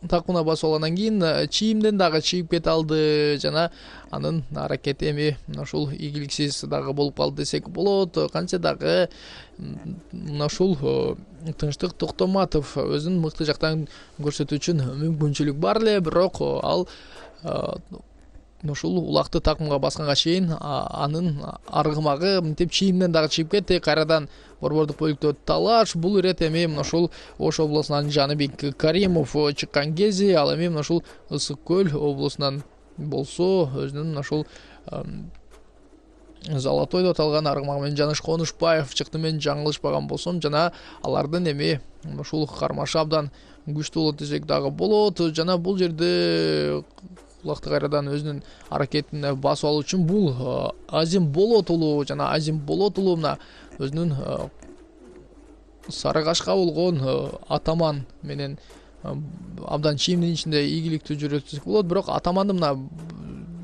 такымына басып алгандан кийин чийимден дагы чыгып кете алды. Жана анын аракети эми ушул ийгиликсиз дагы болуп калды десек болот. Канча дагы мына ушул Тынчтык Токтоматов өзүнүн мыкты жактан көрсөтүү үчүн мүмкүнчүлүк бар эле, бирок ал ушул улакты такымга басканга чейин анын аргымагы мынтип чийимден дагы чыгып кетти. Кайрадан борбордук бөлүктө талаш. Бул ирет эми ушул Ош облусунан Жаныбек Каримов чыккан кези, ал эми ушул Ысык Көл облусунан болсо өзүнүн ушул Золотой деп аталган аргымагы менен Жаныш Конушбаев чыкты. Мен жаңылышпаган болсом, жана алардын эми ушул кармашы абдан күчтүү болот десек дагы болот. Жана бул жерде улакты кайрадан өзүнүн аракетине басып алуу үчүн бул Азим Болот уулу жана Азим Болот уулу мына өзүнүн сары кашка болгон атаман менен абдан чийимдин ичинде ийгиликтүү жүрөт десек болот. Бирок атаманды мына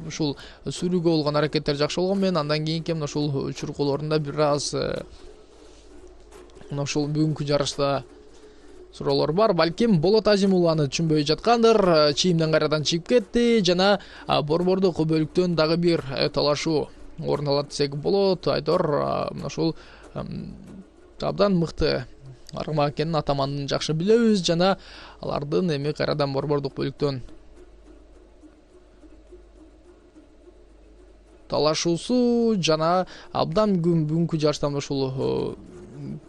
ушул сүрүүгө болгон аракеттер жакшы болгон менен андан кийинки мына ушул чуркоолорунда бир аз мына ушул бүгүнкү жарышта суроолор бар. Балким Болот Азим уулу аны түшүнбөй жаткандыр. Чийимден кайрадан чыгып кетти жана борбордук бөлүктөн дагы бир талашуу орун алат десек болот. Айдор мына ушул абдан мыкты аргымак экенин атамандын жакшы билебиз. Жана алардын эми кайрадан борбордук бөлүктөн талашуусу жана абдан бүгүнкү жарышта ушул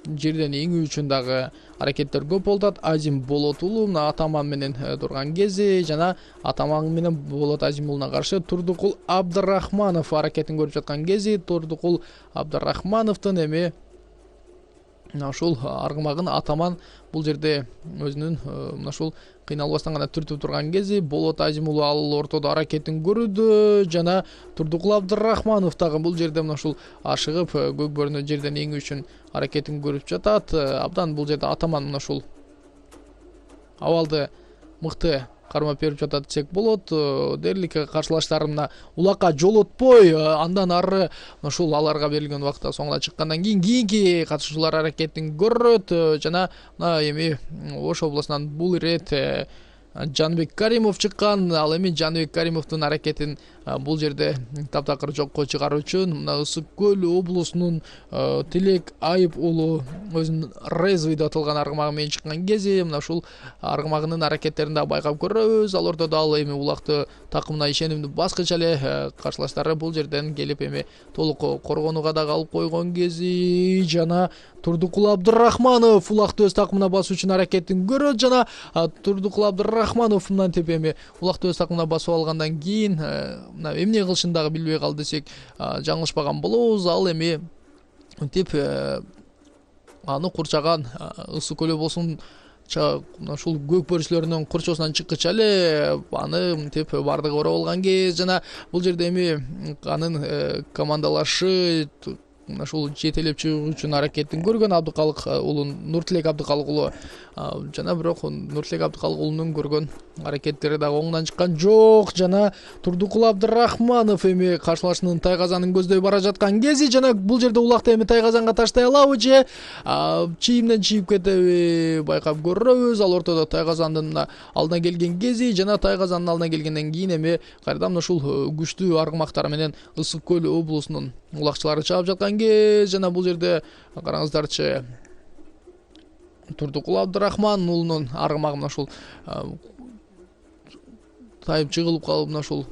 жерден эңүү үчүн дагы аракеттер көп болуп атат. Азим Болот уулу мына атаман менен турган кези жана атаман менен Болот Азим уулуна каршы Турдукул Абдырахманов аракетин көрүп жаткан кези Турдукул Абдырахмановдун эми мына ушул аргымагын Атаман бул жерде өзүнүн мына ушул кыйналбастан гана түртүп турган кези Болот Азим уулу ал ортодо аракетин көрүүдө жана Турдукул Абдырахманов дагы бул жерде мына ушул ашыгып көкбөрүнө жерден эңүү үчүн аракетин көрүп жатат. Абдан бул жерде Атаман мына ушул абалды мыкты кармап берип жатат десек болот. Дээрлик каршылаштарына улакка жолотпой андан ары ушул аларга берилген убакытта соңуна чыккандан кийинки катышуучулар аракетин көрөт жана мына эми Ош областынан бул ирет Жанбек Каримов чыккан. Ал эми Жанбек Каримовдун аракетин бул жерде таптакыр жокко чыгаруу үчүн мына Ысык Көл облусунун Тилек Айып уулу өзүнүн резвый деп аталган аргымагы менен чыккан кези мына ушул аргымагынын аракеттерин да байкап көрөбүз. Ал ортодо ал эми улакты такымына ишенимдүү баскыча эле каршылаштары бул жерден келип эми толук коргонууга дагы алып койгон кези жана Турдукул Абдырахманов улакты өз такымына басуу үчүн аракетин көрөт жана Турдукул Абдырахманов мынтип эми улакты өз такымына басып алгандан кийин мына эмне кылышын дагы билбей калды десек жаңылышпаган болобуз. Ал эми мынтип аны курчаган Ысык Көл облусунун ушул көкбөрүчүлөрүнүн курчоосунан чыккыча эле аны мынтип бардыгы ороп алган кез жана бул жерде эми анын командалашы ушул жетелеп чыгуу үчүн аракетин көргөн Абдыкалык уулу Нуртилек Абдыкалык уулу жана бирок Нуртилек Абдыкалык уулунун көргөн аракеттери дагы оңунан чыккан жок жана Турдукул Абдырахманов эми каршылашынын тайгазанын көздөй бара жаткан кези жана бул жерде улакты эми тайгазанга таштай алабы же чийимден чийип кетеби байкап көрөбүз. Ал ортодо тайгазандын алдына келген кези жана тайгазандын алдына келгенден кийин эми кайрадан ушул күчтүү аргымактар менен Ысык Көл облусунун улакчылары чаап жаткан кез жана бул жерде караңыздарчы Турдукул Абдырахман уулунун аргымагы мына ушул тайып жыгылып калып мына ушул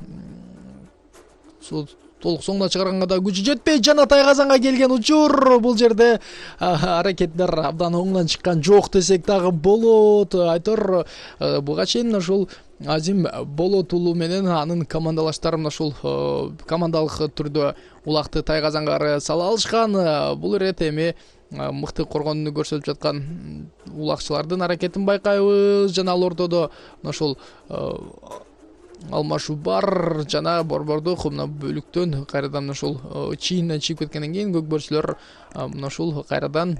толук соңуна чыгарганга да күчү жетпей жана тайгазанга келген учур бул жерде аракеттер абдан оңунан чыккан жок десек дагы болот. Айтор буга чейин мына ушул Азим Болот уулу менен анын командалаштары мына ушул командалык түрдө улакты тайгазанга сала алышкан. Бул ирет эми мыкты коргонууну көрсөтүп жаткан улакчылардын аракетин байкайбыз жана ал ортодо мына ушул алмашуу бар жана борбордук мына бөлүктөн кайрадан мына ушул чийимден чийип кеткенден кийин көкбөрүчүлөр мына ушул кайрадан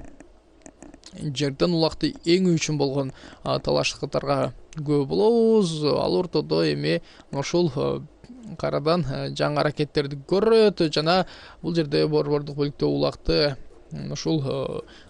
жерден улакты эңүү үчүн болгон талаштарга күбө болобуз. Ал ортодо эми мына ушул кайрадан жаңы аракеттерди көрөт жана бул жерде борбордук бөлүктө улакты ушул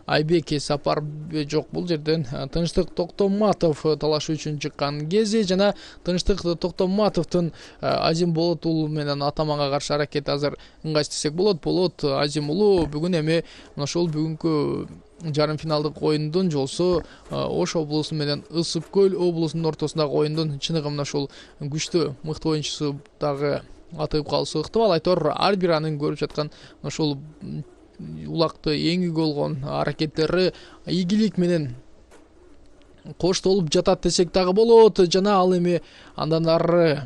Айбек Сапар жок бул жерден Тынчтык Токтоматов талашуу үчүн чыккан кези жана Тынчтык Токтоматовдун Азим Болот уулу менен Атаманга каршы аракети азыр ыңгайсыз десек болот. Болот Азим уулу бүгүн эми мына ушул бүгүнкү жарым финалдык оюндун жолсу Ош облусу менен Ысык Көл облусунун ортосундагы оюндун чыныгы мына ушул күчтүү мыкты оюнчусу дагы атып калышы ыктымал. Айтор ар бир анын көрүп жаткан ушул улакты эңүү болгон аракеттери ийгилик менен коштолуп жатат десек дагы болот жана ал эми андан ары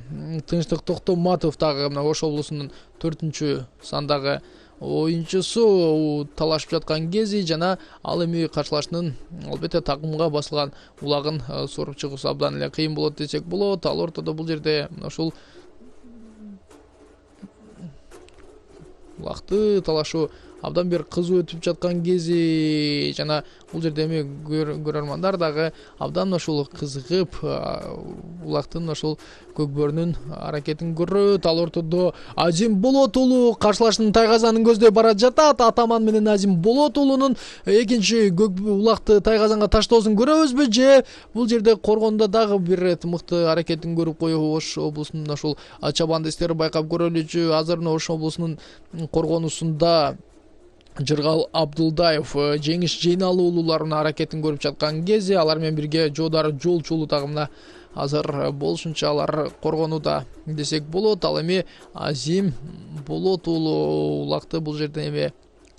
Тынчтык Токтоматов дагы мына Ош облусунун 4-чү сандагы оюнчусу талашып жаткан кези жана ал эми каршылашынын албетте такымга басылган улагын соруп чыгуусу абдан эле кыйын болот десек болот. Ал ортодо бул жерде ушул улакты талашуу абдан бир кызуу өтүп жаткан кези жана бул жерде эми көрөрмандар дагы абдан ушул кызыгып улактын ушул көкбөрүнүн аракетин көрөт. Ал ортодо Азим Болот уулу каршылашынын тайгазанын көздөй бара жатат. Атаман менен Азим Болот уулунун экинчи улакты тайгазанга таштоосун көрөбүзбү же бул жерде коргондо дагы бир ирет мыкты аракетин көрүп коебу Ош облусунун ушул чабандестери байкап көрөлүчү. Азыр Ош облусунун коргонуусунда Жыргал Абдылдаев, Жеңиш Жейналы уулуларынын аракетин көрүп жаткан кези алар менен бирге Жодар Жолчу уулу дагы мына азыр болушунча алар коргонууда десек болот. Ал эми Азим Болот уулу улакты бул жерден эми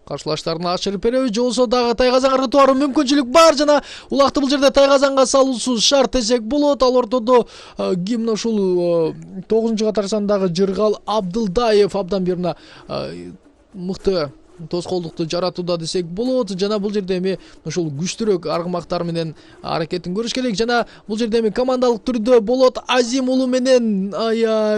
каршылаштарына ашырып береби же болбосо дагы тайгазанга ыргытып баруу мүмкүнчүлүк бар жана улакты бул жерде тайгазанга салуусу шарт десек болот. Ал ортодо мына ушул 9-катар сандагы Жыргал Абдылдаев абдан бир мыкты тоскоолдукту жаратууда десек болот. Жана бул жерде эми ушул күчтүүрөөк аргымактар менен аракетин көрүш керек. Жана бул жерде эми командалык түрдө Болот Азим уулу менен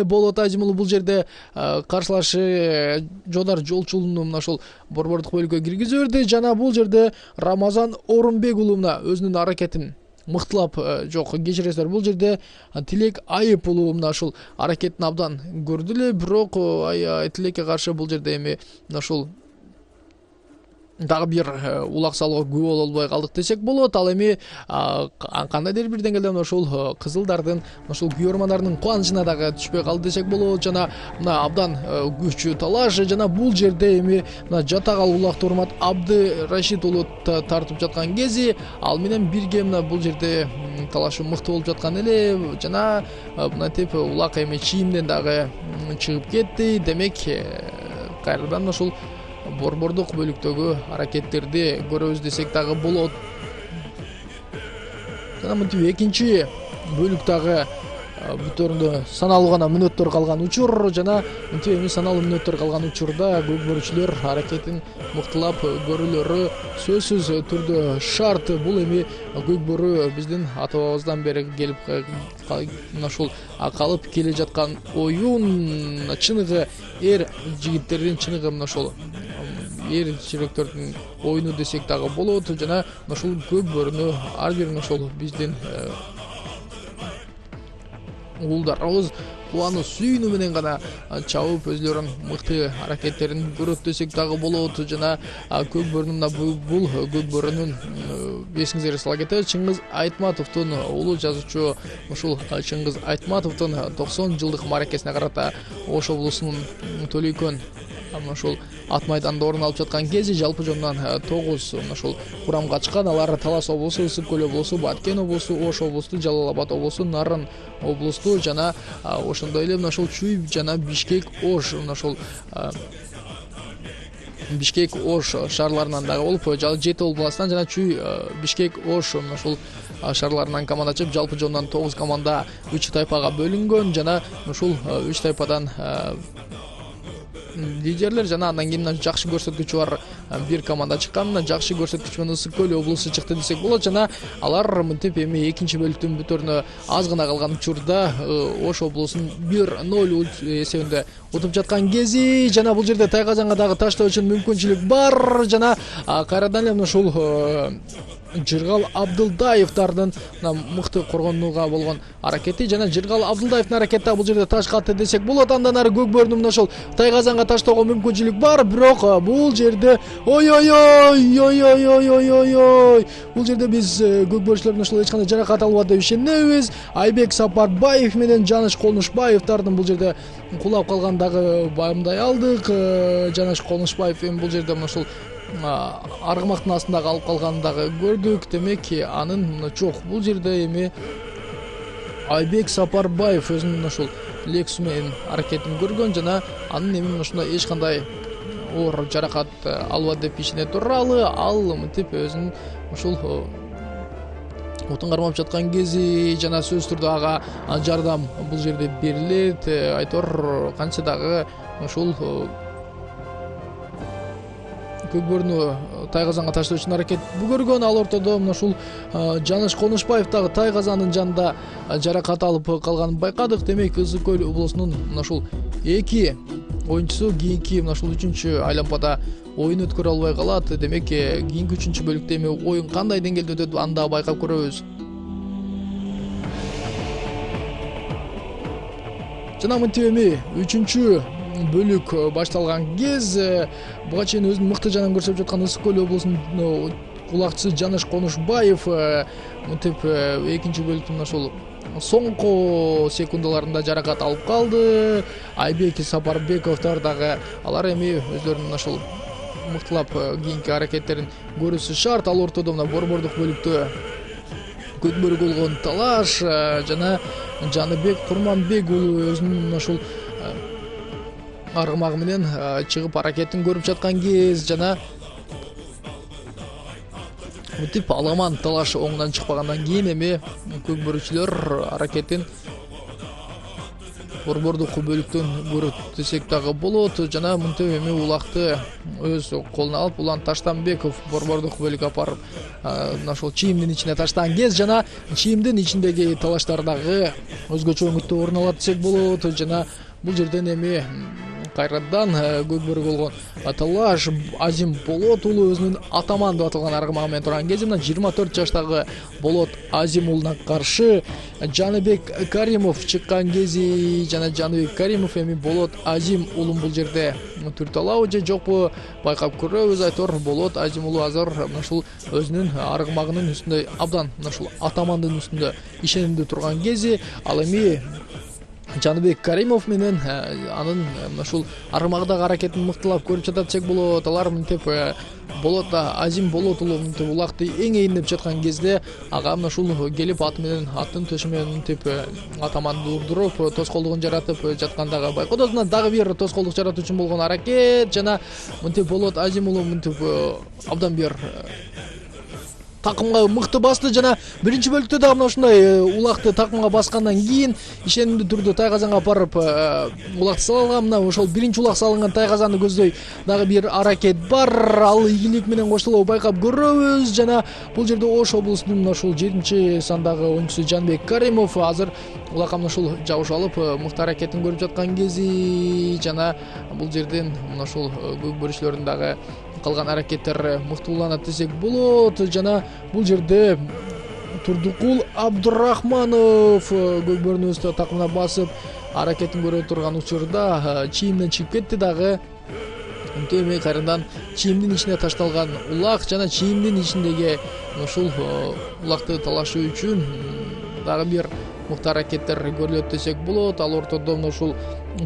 Болот Азим уулу бул жерде каршылашы Жодар Жолчулууну мына ушул борбордук бөлүккө киргизип берди. Жана бул жерде Рамазан Орунбек уулу мына өзүнүн аракетин мыктылап, жок, кечиресиздер, бул жерде Тилек Айып уулу мына ушул аракетин абдан көрдү эле, бирок Тилекке каршы бул жерде эми мына ушул дагы бир улак салууга күбө боло албай калдык десек болот. Ал эми кандайдыр бир деңгээлде мына ушул кызылдардын, ушул күйөрмандарынын кубанычына дагы түшпөй калды десек болот. Жана мына абдан күчтүү талаш. Жана бул жерде эми мына жатагал улак Турмат Абды Рашид уулу тартып жаткан кези, ал менен бирге мына бул жерде талашы мыкты болуп жаткан эле. Жана мынтип улак эми чийимден дагы чыгып кетти. Демек кайрадан ушул борбордук бөлүктөгү аракеттерди көрөбүз десек дагы болот. Жана мынтип экинчи бөлүк дагы бүтөрүндө саналуу гана мүнөттөр калган учур. Жана мынтип эми саналуу мүнөттөр калган учурда көкбөрүчүлөр аракетин мыктылап көрүүлөрү сөзсүз түрдө шарт. Бул эми көкбөрү биздин ата бабабыздан бери келип мына ушул калып келе жаткан оюн, чыныгы эр жигиттердин, чыныгы мына ушул эр жүрөктөрдүн оюну десек дагы болот. Жана ушул көкбөрүнү ар бир ушул биздин уулдарыбыз кубануу сүйүүнү менен гана чабып өзлөрүнүн мыкты аракеттерин көрөт десек дагы болот. Жана көкбөрүнүн бул көкбөрүнүн эсиңизге сала кетели, Чыңгыз Айтматовдун улуу жазуучу ушул Чыңгыз Айтматовдун 90 жылдык мааракесине карата Ош облусунун Төлөйкөн ушул ат майданда орун алып жаткан кези жалпы жонунан 9 ушул курамга чыккан. Алар Талас облусу, Ысык көл облусу, Баткен облусу, Ош облусту, Жалал Абад облусу, Нарын облусту жана ошондой эле ушул Чүй жана Бишкек Ош Бишкек Ош шаарларынан дагы болуп, Жети областынан жана Чүй Бишкек Ош ушул шаарларынан команда чыгып, жалпы жонунан 9 команда 3 тайпага бөлүнгөн. Жана ушул 3 тайпадан лидерлер жана андан кийин жакшы көрсөткүчү бар бир команда чыккан. Жакшы көрсөткүч менен Ысык көл облусу чыкты десек болот. Жана алар мынтип эми экинчи бөлүктүн бүтөрүнө аз гана калган учурда Ош облусун 1-0 эсебинде утуп жаткан кези. Жана бул жерде Тайгазанга дагы таштоо үчүн мүмкүнчүлүк бар. Жана кайрадан эле ушул Жыргал Абдылдаевдардын мыкты коргонууга болгон аракети. Жана Жыргал Абдылдаевдин аракети бул жерде таш катты десек болот. Андан ары көкбөрүнүн мына ушул Тайгазанга таштоого мүмкүнчүлүк бар, бирок бул жерде бул жерде биз көкбөрүчүлөрдүн ушул эч кандай жаракат албады деп ишенебиз. Айбек Сапарбаев менен Жаныш Конушбаевдардын бул жерде кулап калгандагы байымдай алдык. Жаныш Конушбаев эми бул жерде мына ушул аргымактын астында калып калганын дагы көрдүк. Демек анын жок, бул жерде эми Айбек Сапарбаев өзүнүн ушул лексу менен аракетин көргөн. Жана анын эми ушундай эч кандай оор жаракат албады деп ишене туралы. Ал мынтип өзүнүн ушул отун кармап жаткан кези. Жана сөзсүз түрдө ага жардам бул жерде берилет. Айтор канча дагы ушул көкбөрүнү Тайгазанга таштоо үчүн аракет көргөн. Ал ортодо мына ушул Жаныш Конушбаев дагы Тайгазандын жанында жаракат алып калганын байкадык. Демек Ысык көл облусунун мына ушул эки оюнчусу кийинки мына ушул 3-чү айлампада оюн өткөрө албай калат. Демек кийинки 3-чү бөлүктө эми оюн кандай деңгээлде өтөт, аны дагы байкап көрөбүз. Жана мынтип эми 3-чү бөлүк башталган кез буга чейин өзүнүн мыкты жанын көрсөтүп жаткан Ысык көл облусунун кулакчысы Жаныш Конушбаев мынтип экинчи бөлүктүн ушул соңку секундаларында жаракат алып калды. Айбек Сапарбековдор дагы алар эми өздөрүнүн ушул мыктылап кийинки аракеттерин көрүүсү шарт. Ал ортодо мына борбордук бөлүктө көкбөрү болгон талаш жана Жаныбек Курманбек уулу өзүнүн ушул аргымагы менен чыгып аракетин көрүп жаткан кез. Жана мынтип аламан талаш оңунан чыкпагандан кийин эми көкбөрүчүлөр аракетин борбордук бөлүктөн көрөт десек дагы болот. Жана мынтип эми улакты өз колуна алып Улан Таштанбеков борбордук бөлүккө апарып мына ошол чийимдин ичине таштаган кез жана чийимдин ичиндеги талаштар дагы өзгөчө өңүттүү орун алат десек болот. Жана бул жерден эми кайрадан көк бөрү болгон талаш Азим Болот уулу өзүнүн атаман деп аталган аргымагы менен турган кези мына 24 жаштагы Болот Азим уулуна каршы Жаныбек Каримов чыккан кези жана Жаныбек Каримов эми Болот Азим уулун бул жерде түртө алабы же жокпу байкап көрөбүз. Айтор Болот Азим уулу азыр мына ушул өзүнүн аргымагынын үстүндө абдан мына ушул атамандын үстүндө ишенимдүү турган кези. Ал эми Жаныбек Каримов менен анын мына ушул аргымагдагы аракетин мыктылап көрүп жатат десек болот. Алар мынтип Болот Азим Болот уулу мынтип улакты эңейиндеп жаткан кезде ага мына ушул келип аты менен аттын төшү менен мынтип атаманды урдуруп тоскоолдугун жаратып жаткандагы байкоодо мына дагы бир тоскоолдук жаратуу үчүн болгон аракет. Жана мынтип Болот Азим уулу мынтип абдан бир такымга мыкты басты. Жана биринчи бөлүктө дагы мына ушундай улакты такымга баскандан кийин ишенимдүү түрдө тайгазанга апарып улакты салган. Мына ошол биринчи улак салынган тайгазанды көздөй дагы бир аракет бар. Ал ийгилик менен коштолуп байкап көрөбүз. Жана бул жерде Ош облусунун мына ушул 7-сандагы оюнчусу Жанбек Каримов азыр улакка мына ушул жабыш алып мыкты аракетин көрүп жаткан кези. Жана бул жерден мына ушул көк бөрүчүлөрдүн дагы калган аракеттер мыктууланат десек болот. Жана бул жерде Турдукул Абдурахманов көк бөрүнүн өз такымына басып аракетин көрө турган учурда чийимден чыгып кетти дагы. Эми кайрадан чийимдин ичине ташталган улак жана чийимдин ичиндеги ушул улакты талашуу үчүн дагы бир мыкты аракеттер көрүлөт десек болот. Ал ортодо мына ушул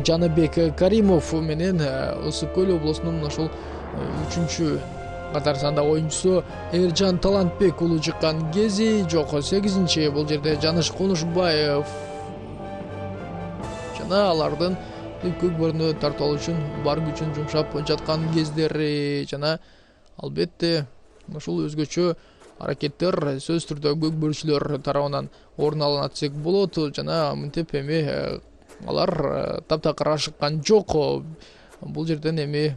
Жаныбек Каримов менен Ысык Көл облусунун мына ушул 3-чү катар сандагы оюнчусу Эржан Талантбек уулу чыккан кези. Жок, 8-чи бул жерде Жаныш Конушбаев жана алардын көк бөрүнө тартып алуу үчүн бар күчүн жумшап жаткан кездери. Жана албетте ушул өзгөчө аракеттер сөзсүз түрдө көк бөрүчүлөр тарабынан орун алат десек болот. Жана мынтип эми алар таптакыр ашыккан жок. Бул жерден эми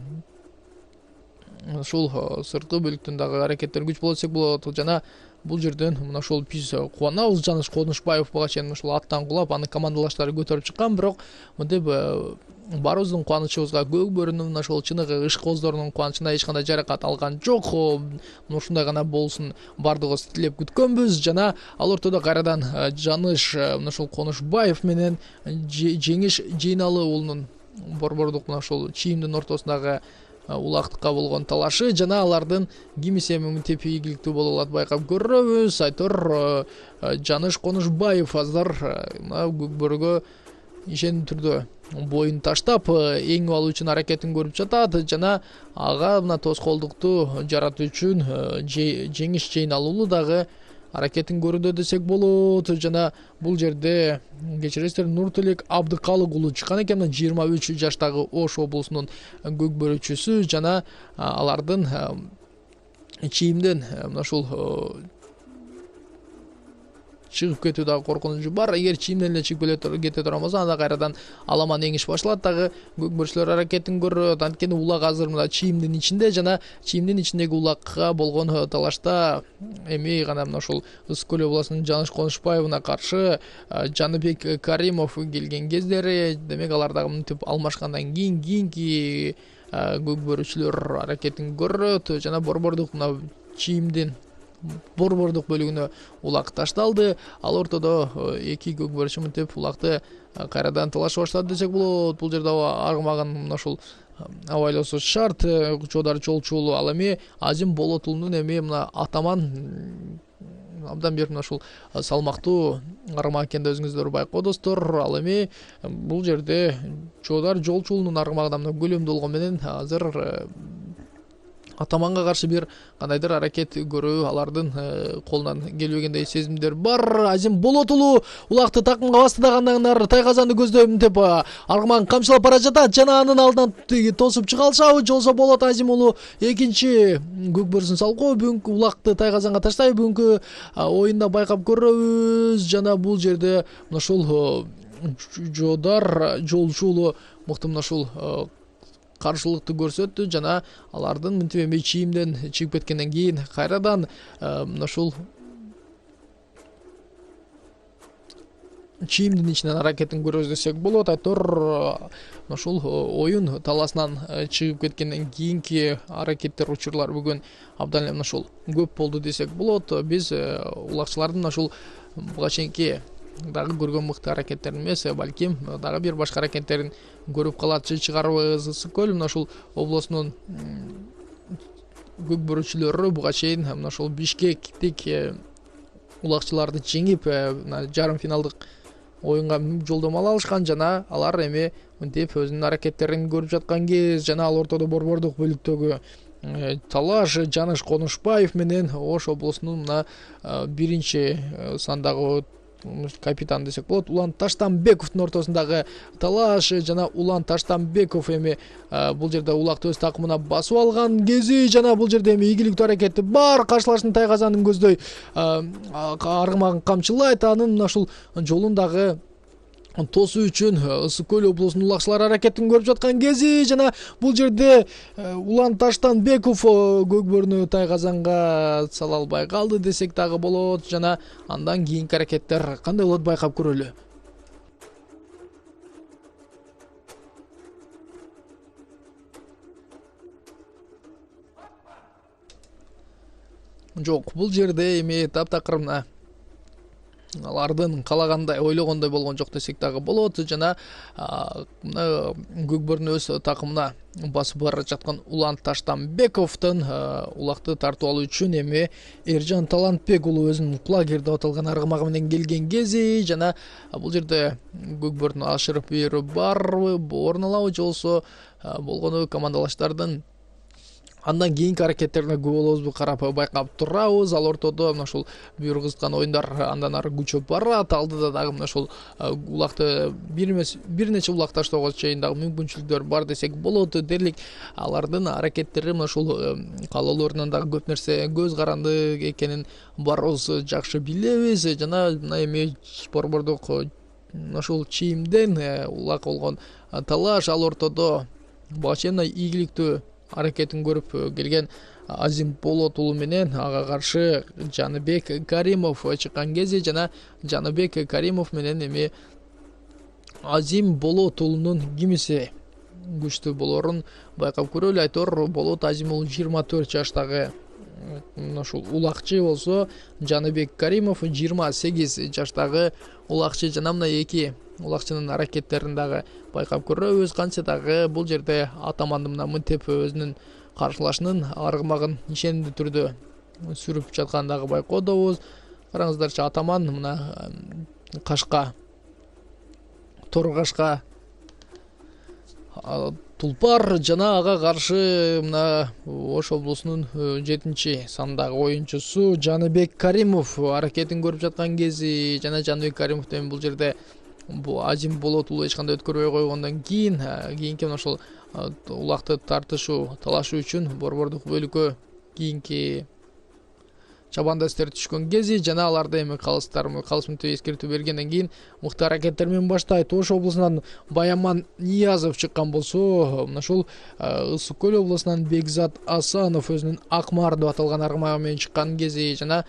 ушул сырткы бөлүктүн дагы аракеттери күч болот десек болот. Жана бул жерден мына ушул биз кубанабыз, Жаныш Конушбаев буга чейин ушул аттан кулап анын командалаштары көтөрүп чыккан, бирок мынтип баарыбыздын кубанычыбызга көк бөрүнүн мына ушул чыныгы ышкоздорунун кубанычына эч кандай жаракат алган жок. Мына ушундай гана болсун бардыгыбыз тилеп күткөнбүз. Жана ал ортодо кайрадан Жаныш мына ушул Конушбаев менен Жеңиш Жейналы уулунун борбордук мына ушул чийимдин ортосундагы улактыкка болгон талашы жана алардын кимиси эми мынтип ийгиликтүү боло алат байкап көрөбүз. Айтор Жаныш Конушбаев азыр мына көк бөрүгө ишенимдүү түрдө боюн таштап эңип алуу үчүн аракетин көрүп жатат. Жана ага мына тоскоолдукту жаратуу үчүн Жеңиш Жейналы уулу дагы аракетин көрүүдө десек болот. Жана бул жерде кечиресиздер Нуртилек Абдыкалык уулу чыккан экен, 23 жаштагы Ош облусунун көк бөрүчүсү. Жана алардын чийимден мына ушул чыгып кетүү дагы коркунучу бар. Эгер чийимден эле чыгып кете турган болсо анда кайрадан аламан эңиш башталат дагы. Көк бөрүчүлөр аракетин көрөт. Анткени улак азыр мына чийимдин ичинде жана чийимдин ичиндеги улакка болгон талашта эми гана мына ушул Ысык Көл облусунун Жаныш Конушбаевына каршы Жаныбек Каримов келген кездери. Демек алар дагы мынтип алмашкандан кийин кийинки көк бөрүчүлөр аракетин көрөт. Жана борбордук мына чийимдин борбордук бөлүгүнө улак ташталды. Ал ортодо эки көк бөрүчү мынтип улакты кайрадан талашып баштады десек болот. Бул жерде аргымагын мына ушул абайлоосу шарт Чодар Жолчу уулу. Ал эми Азим Болот уулунун эми мына атаман абдан бир мына ушул салмактуу аргымак экенин өзүңүздөр байкоодуңуздар. Ал эми бул жерде Чодар Жолчу уулунун аргымагында мына көлөмдүү болгон менен азыр атаманга каршы бир кандайдыр аракет көрүү алардын колунан келбегендей сезимдер бар. Азим Болот уулу улакты такымга басты да андан ары тайгазанды көздөй мынтип аргымагын камчылап бара жатат. Жана анын алдынан тосуп чыга алышабы же болбосо Болот Азим уулу экинчи көк бөрүсүн салкыбы, бүгүнкү улакты тайгазанга таштайбы, бүгүнкү оюнда байкап көрөбүз. Жана бул жерде мына ушул Жодар жолчу мыкты мына ушул каршылыкты көрсөттү жана алардын мынтип эми чийимден чыгып кеткенден кийин кайрадан мына ушул чийимдин ичинен аракетин көрөбүз десек болот. Айтор мына ушул оюн талаасынан чыгып кеткенден кийинки аракеттер учурлар бүгүн абдан эле мына ушул көп болду десек болот. Биз улакчылардын мына ушул буга чейинки дагы көргөн мыкты аракеттерин эмес, балким дагы бир башка аракеттерин көрүп калат чыгарбайбыз. Ысык көл мына ушул облусунун көк бөрүчүлөрү буга чейин мына ушул Бишкектик улакчыларды жеңип жарым финалдык оюнга жолдомо алышкан жана алар эми мынтип өзүнүн аракеттерин көрүп жаткан кез жана ал ортодо борбордук бөлүктөгү талаш Жаныш Конушбаев менен Ош облусунун мына биринчи сандагы капитан десек болот Улан Таштанбековдун ортосундагы талаш жана Улан Таштанбеков эми бул жерде улакты өз такымына басып алган кези жана бул жерде эми ийгиликтүү аракети бар, каршылашын тайгазанын көздөй аргымагын камчылайт, анын мына ушул жолундагы тосуу үчүн Ысык көл облусунун улакчылары аракетин көрүп жаткан кези жана бул жерде Улан Таштанбеков көкбөрүнү тайгазанга сала албай калды десек дагы болот жана андан кийинки аракеттер кандай болот байкап көрөлү. Жок, бул жерде эми таптакыр мына алардын калагандай ойлогондой болгон жок десек дагы болот жана мына көкбөрүнү өз такымына басып бара жаткан Улан Таштанбековдун улакты тартып алуу үчүн эми Эржан Талантбек уулу өзүнүн кулагер деп аталган аргымагы менен келген кези жана бул жерде көкбөрүнүн ашырып берүү барбы орун алабы же болбосо болгону командалаштардын андан кийинки аракеттерине күбө болобузбу карап байкап турабыз. Ал ортодо мына ушул бүйүр кызыткан оюндар андан ары күчөп барат. Алдыда дагы мына ушул улакты бир нече улак таштоого чейин дагы мүмкүнчүлүктөр бар десек болот. Дерлик алардын аракеттери мына ушул каалоолорунан дагы көп нерсе көз каранды экенин баарыбыз жакшы билебиз жана мына эми борбордук мына ушул чийимден улак болгон талаш ал ортодо буга чейин ийгиликтүү аракетин көрүп келген Азим Болот уулу менен ага каршы Жаныбек Каримов чыккан кези жана Жаныбек Каримов менен эми Азим Болот уулунун кимиси күчтүү болорун байкап көрөлү. Айтор Болот Азим уулу 24 жаштагы ушул улакчы болсо Жаныбек Каримов 28 жаштагы улакчы жана мына эки улакчынын аракеттерин дагы байкап көрөбүз. Канча дагы бул жерде атаманды мына мынтип өзүнүн каршылашынын аргымагын ишенимдүү түрдө сүрүп жатканын дагы байкоодобуз. Караңыздарчы, атаман мына кашка тор кашка тулпар жана ага каршы мына Ош облусунун 7 сандагы оюнчусу Жаныбек Каримов аракетин көрүп жаткан кези жана Жаныбек Каримов эми бул жерде Азим Болот уулу эч кандай өткөрбөй койгондон кийинки мына ошол улакты тартышуу талашуу үчүн борбордук бөлүккө кийинки чабандастер түшкөн кези жана аларды эми калыс мынтип эскертүү бергенден кийин мыкты аракеттер менен баштайт. Ош облусунан Баяман Ниязов чыккан болсо мына ушул Ысык көл облусунан Бекзат Асанов өзүнүн Акмар деп аталган аргымагы менен чыккан кези жана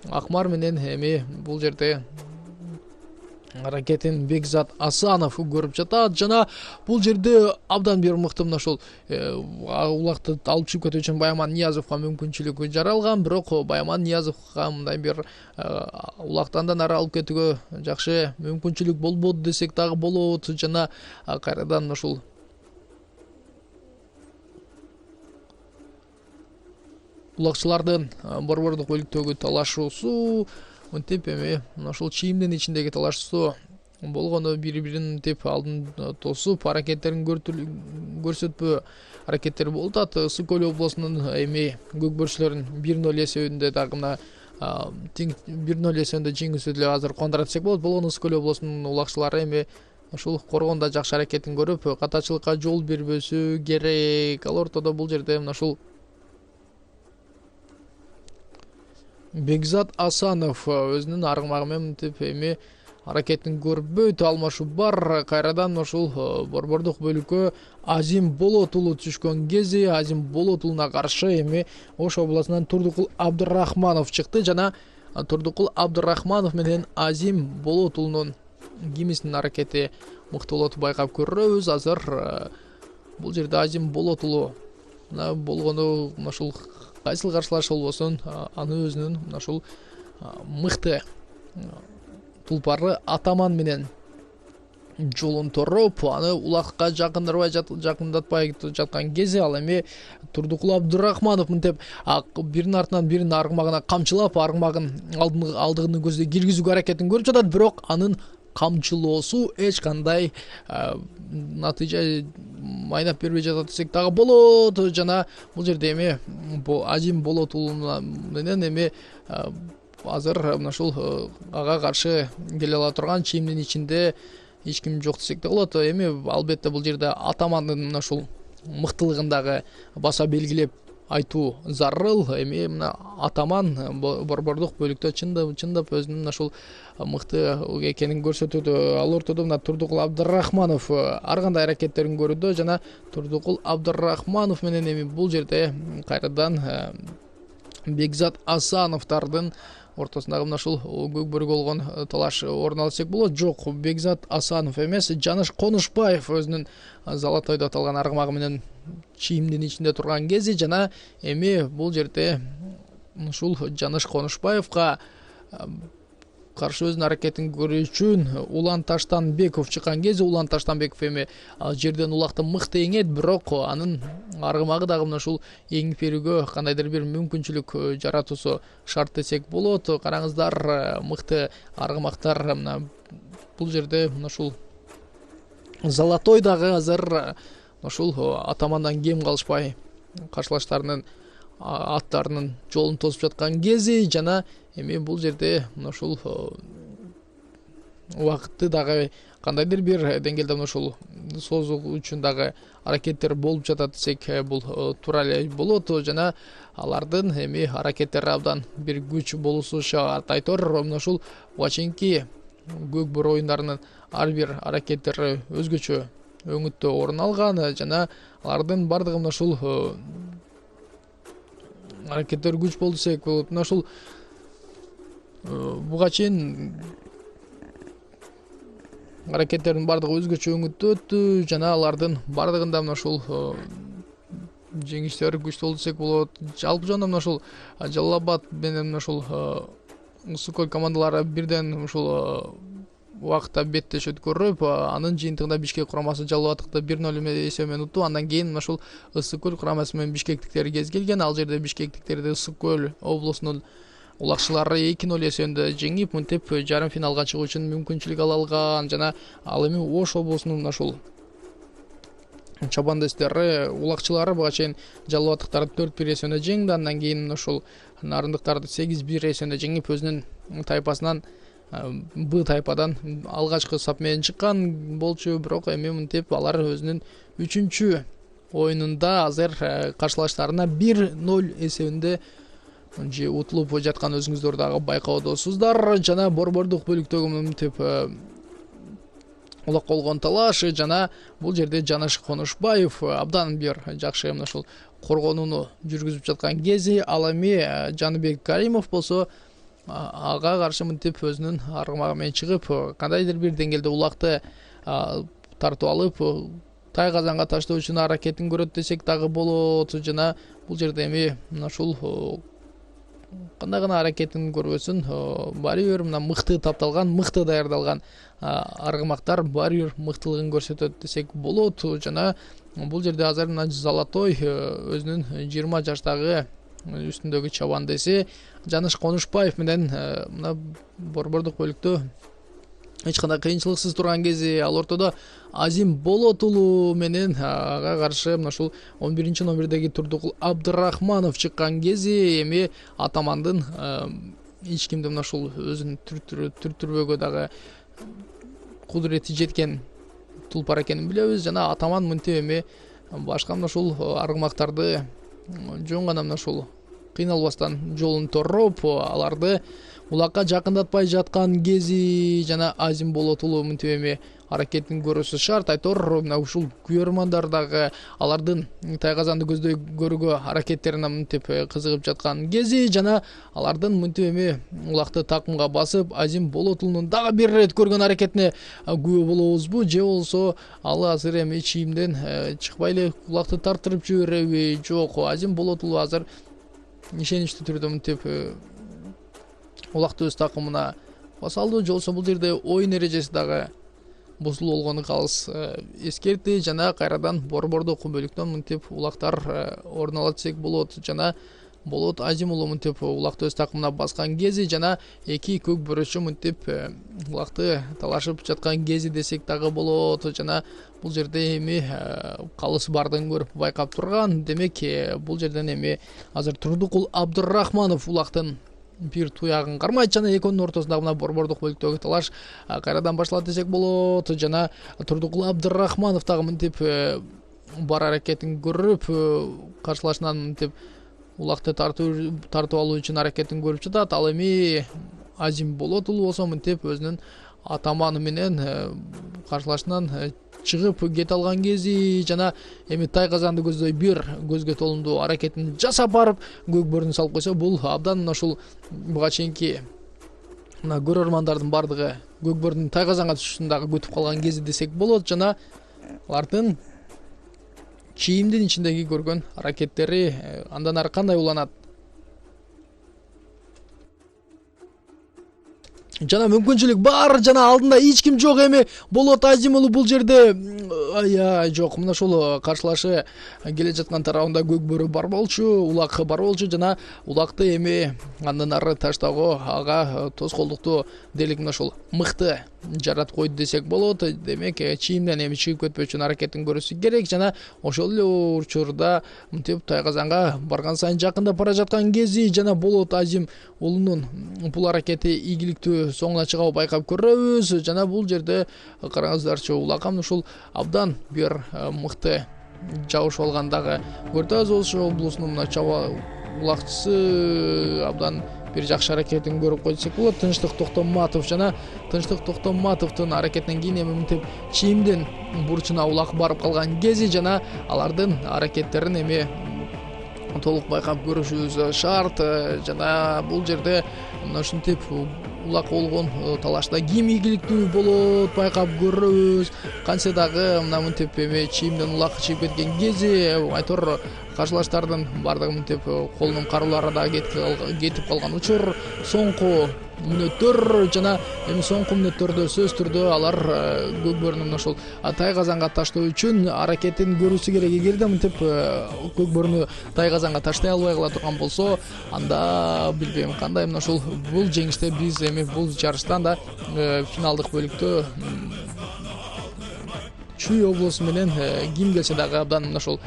Акмар менен эми бул жерде аракетин Бекзат Асанов көрүп жатат жана бул жерде абдан бир мыкты мына ушул улакты алып чыгып кетүү үчүн Баяман Ниязовго мүмкүнчүлүк жаралган, бирок Баяман Ниязовго мындай бир улакты андан ары алып кетүүгө жакшы мүмкүнчүлүк болбоду десек дагы болот жана кайрадан мына ушул улакчылардын борбордук бөлүктөгү талашуусу мынтип эми мына ушул чийимдин ичиндеги талашуу болгону бири-бирин мынтип алдын тосуп аракеттерин көрсөтпөө аракеттери болуп атат. Ысык көл облусунун эми көкбөрчүлөрүн 1-0 эсебинде дагы мына 1-0 эсебинде жеңүүсү деле азыр кубандырат десек болот. Болгону Ысык көл облусунун улакчылары эми ушул коргондо жакшы аракетин көрүп катачылыкка жол бербөсү керек. Ал ортодо бул жерде мына ушул Бекзат Асанов өзүнүн аргымагы менен мынтип эми аракетин көрбөйт, алмашуу бар. Кайрадан ушул борбордук бөлүккө Азим Болот уулу түшкөн кези Азим Болот уулуна каршы эми Ош областынан Турдукул Абдырахманов чыкты жана Турдукул Абдырахманов менен Азим Болот уулунун кимисинин аракети мыктуулооту байкап көрөбүз. Азыр бул жерде Азим Болот уулу болгону ушул кайсыл каршылаш болбосун аны өзүнүн ушул мыкты тулпары Атаман менен жолун тороп, аны улакка жакындатпай жаткан кези ал эми Турдукул Абдырахманов мынтип биринин артынан биринин аргымагына камчылап, аргымагын алдыгын көздөй киргизүүгө аракетин көрүп жатат, бирок анын камчылоосу эч кандай натыйжа майнап бербей жатат десек дагы болот. Жана бул жерде эми Азим Болот уулу менен эми азыр ушул ага каршы келе ала турган чийимдин ичинде эч ким жок десек да болот. Эми албетте бул жерде Атамандын ушул мыктылыгын дагы баса белгилеп айтуу зарыл. Эми мына Атаман борбордук бөлүктө чындап өзүнүн ушул мыкты экенин көрсөтөт. Ал ортодо мына Турдукул Абдырахманов ар кандай аракеттерин көрүүдө жана Турдукул Абдырахманов менен эми бул жерде кайрадан Бекзат Асановдордун ортосундагы мына ушул көкбөрүгө болгон талаш орун алат десек болот. Жок, Бекзат Асанов эмес, Жаныш Конушбаев өзүнүн Залатойдо аталган аргымагы менен чийимдин ичинде турган кези жана эми бул жерде ушул Жаныш Конушбаевга каршы өзүнүн аракетин көрүү үчүн Улан Таштанбеков чыккан кези Улан Таштанбеков эми жерден улакты мыкты эңет, бирок анын аргымагы дагы мына ушул эңип берүүгө кандайдыр бир мүмкүнчүлүк жаратуусу шарт десек болот. Караңыздар, мыкты аргымактар мына бул жерде мына ушул Залатойдагы азыр ушул Атамандан кем калышпай каршылаштарынын аттарынын жолун тосуп жаткан кези жана эми бул жерде мына ушул убакытты дагы кандайдыр бир деңгээлде мына ушул созуу үчүн дагы аракеттер болуп жатат десек бул туура эле болот. Жана алардын эми аракеттери абдан бир күч болуусу шарт. Айтор мына ушул буга чейинки көкбөр оюндарынын ар бир аракеттери өзгөчө өңүттө орун алган жана алардын бардыгы мына ушул аракеттер күч болду десек болот. Мына ушул буга чейин аракеттердин бардыгы өзгөчө өңүттө өттү жана алардын бардыгында мына ушул жеңиштер күчтүү болду десек болот. Жалпы жана мына ушул Жалал Абад менен мына ушул Ысык-Көл командалары бирден ушул убакытта беттешет көрүп, анын жыйынтыгында Бишкек курамасы Жалал Абадты 1-0 эсеби менен утту. Андан кийин мына ушул Ысык-Көл курамасы менен бишкектиктер кез келген. Ал жерде бишкектиктерди Ысык-Көл облусунун улакчылары 2-0 эсебинде жеңип, мынтип жарым финалга чыгуу үчүн мүмкүнчүлүк ала алган. Жана ал эми Ош облусунун мына ушул чабандестери улакчылары буга чейин Жалал Абадтыктарды 4-1 эсебинде жеңди. Андан кийин ушул Нарындыктарды 8-1 эсебинде жеңип, өзүнүн тайпасынан Б тайпадан алгачкы сап менен чыккан болчу. Бирок эми мынтип алар өзүнүн 3-чү оюнунда азыр каршылаштарына 1-0 эсебинде же утулуп жаткан өзүңүздөр дагы байкоодосуздар. Жана борбордук бөлүктөгү мынтип улакка болгон талаш жана бул жерде Жаныш Конушбаев абдан бир жакшы мына ушул коргонууну жүргүзүп жаткан кези. Ал эми Жаныбек Каримов болсо ага каршы мынтип өзүнүн аргымагы менен чыгып, кандайдыр бир деңгээлде улакты тартып алып, тай казанга таштоо үчүн аракетин көрөт десек дагы болот. Жана бул жерде эми мына ушул кандай гана аракетин көрбөсүн, баары бир мына мыкты тапталган, мыкты даярдалган аргымактар баары бир мыктылыгын көрсөтөт десек болот. Жана бул жерде азыр мына Залатой өзүнүн 20 жаштагы үстүндөгү чабандеси Жаныш Конушбаев менен мына борбордук бөлүктө эч кандай кыйынчылыксыз турган кези. Ал ортодо Азим Болот уулу менен ага каршы мына ушул 11-чи номердеги Турдукул Абдырахманов чыккан кези. Эми Атамандын эч кимди мына ушул өзүн түртүрбөгө дагы кудурети жеткен тулпар экенин билебиз. Жана Атаман мынтип эми башка мына ушул аргымактарды жөн гана мына ушул кыйналбастан жолун тороп, аларды улакка жакындатпай жаткан кези жана Азим Болотулу мынтип эми аракетин көрүүсү шарт. Айтор мына ушул күйөрмандар дагы алардын Тайгазанды көздөй көрүүгө аракеттерине мынтип кызыгып жаткан кези жана алардын мынтип эми улакты такымга басып Азим Болотулунун дагы бир ирет көргөн аракетине күбө болобузбу же болбосо ал азыр эми чийимден чыкпай эле улакты тартырып жибереби? Жок, Азим Болотулу азыр ишеничтүү түрдө мынтип улакты өз такымына баса алды. Же болбосо бул жерде оюн эрежеси дагы бузулуп болгону калыс эскертти жана кайрадан борбордук бөлүктөн мынтип улактар орун алат десек болот. Жана Болот Азим уулу мынтип улакты өз такымына баскан кези жана эки көк бөрөчү мынтип улакты талашып жаткан кези десек дагы болот. Жана бул жерде эми калыс бардыгын көрүп байкап турган. Демек бул жерден эми азыр Турдукул Абдырахманов улактын бир туягын кармайт жана экөөнүн ортосундагы мына борбордук бөлүктөгү талаш кайрадан башталат десек болот. Жана Турдукул Абдырахманов дагы мынтип бар аракетин көрүп каршылашынан мынтип улакты тартып алуу үчүн аракетин көрүп жатат. Ал эми Азим Болотулу болсо мынтип өзүнүн атаманы менен каршылашынан чыгып кете алган кези жана эми Тайгазанды көздөй бир көзгө толумдуу аракетин жасап барып көк бөрүнү салып койсо, бул абдан ушул буга чейинки мына көрөрмандардын бардыгы көк бөрүнүн Тайгазанга түшүшүн дагы күтүп калган кези десек болот. Жана алардын чийимдин ичиндеги көргөн аракеттери андан ары кандай уланат? Жана мүмкүнчүлүк бар, жана алдында эч ким жок. Эми Болот Азим уулу бул жерде жок, мына ушул каршылашы келе жаткан тарабында көк бөрү бар болчу, улак бар болчу жана улакты эми андан ары таштоого ага тоскоолдукту дерлик мына ушул мыкты жаратып койду десек болот. Демек чийимден эми чыгып кетпөө үчүн аракетин көрүүсү керек жана ошол эле учурда мынтип Тайгазанга барган сайын жакындап бара жаткан кези жана Болот Азим уулунун бул аракети ийгиликтүү соңуна чыгабы байкап көрөбүз. Жана бул жерде караңыздарчы, улакка ушул абдан бир мыкты жабышып алган дагы Көртөз облусунун мына чаба улакчысы абдан бир жакшы аракетин көрүп койду десек болот. Тынчтык Токтоматов жана Тынчтык Токтоматовдун аракетинен кийин эми мынтип чийимдин бурчуна улак барып калган кези жана алардын аракеттерин эми толук байкап көрүшүбүз шарт. Жана бул жерде мына ушинтип улак болгон талашта ким ийгиликтүү болот байкап көрөбүз. Кантсе дагы мына мынтип эми чийимден улак чыгып кеткен кези айтор каршылаштардын бардыгы мынтип колунун каруулары да кетип калган учур. Соңку мүнөттөр жана эми соңку мүнөттөрдө сөзсүз түрдө алар көк бөрүнүн ушул Тайгазанга таштоо үчүн аракетин көрүүсү керек. Эгерде мынтип көк бөрүнү Тайгазанга таштай албай кала турган болсо, анда билбейм кандай мына ушул бул жеңиште биз эми бул жарыштан да финалдык бөлүктө Чүй облусу менен ким келсе дагы абдан мына ушул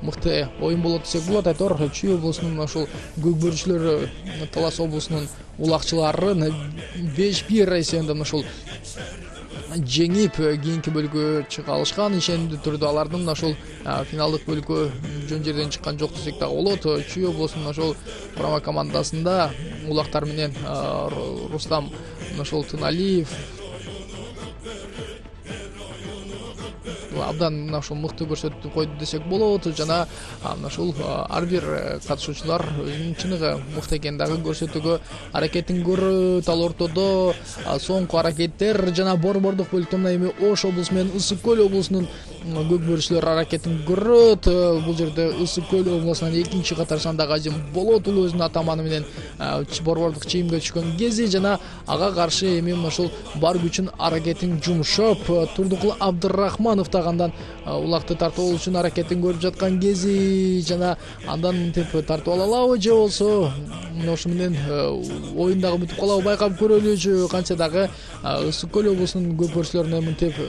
мыкты оюн болот десек болот. Айтор Чүй облусунун ушул көк бөрүчүлөрү Талас облусунун улакчыларын 5-1 эсебинде ушул жеңип кийинки бөлүккө чыга алышкан. Ишенимдүү түрдө алардын мына ушул финалдык бөлүккө жөн жерден чыккан жок десек дагы болот. Чүй облусунун ушул курама командасында улактар менен Рустам ушул Тыналиев абдан мына ушул мыкты көрсөтүп койду десек болот. Жана мына ушул ар бир катышуучулар өзүнүн чыныгы мыкты экенин дагы көрсөтүүгө аракетин көрөт. Ал ортодо соңку аракеттер жана борбордук бөлүктө мына эми Ош облусу менен Ысык көл облусунун көк бөрүчүлөр аракетин көрөт. Бул жерде Ысык көл облусунан экинчи катар сандагы Азим Болотулу өзүнүн атаманы менен борбордук чийимге түшкөн кези жана ага каршы эми мына ушул бар күчүн аракетин жумшап Турдукул Абдырахманов андан улакты тартып алуу үчүн аракетин көрүп жаткан кези жана андан мынтип тартып ала алабы же болсо мына ушу менен оюн дагы бүтүп калабы байкап көрөлүчү. Кантсе дагы Ысык көл облусунун көк бөрүчүлөрүнө мынтип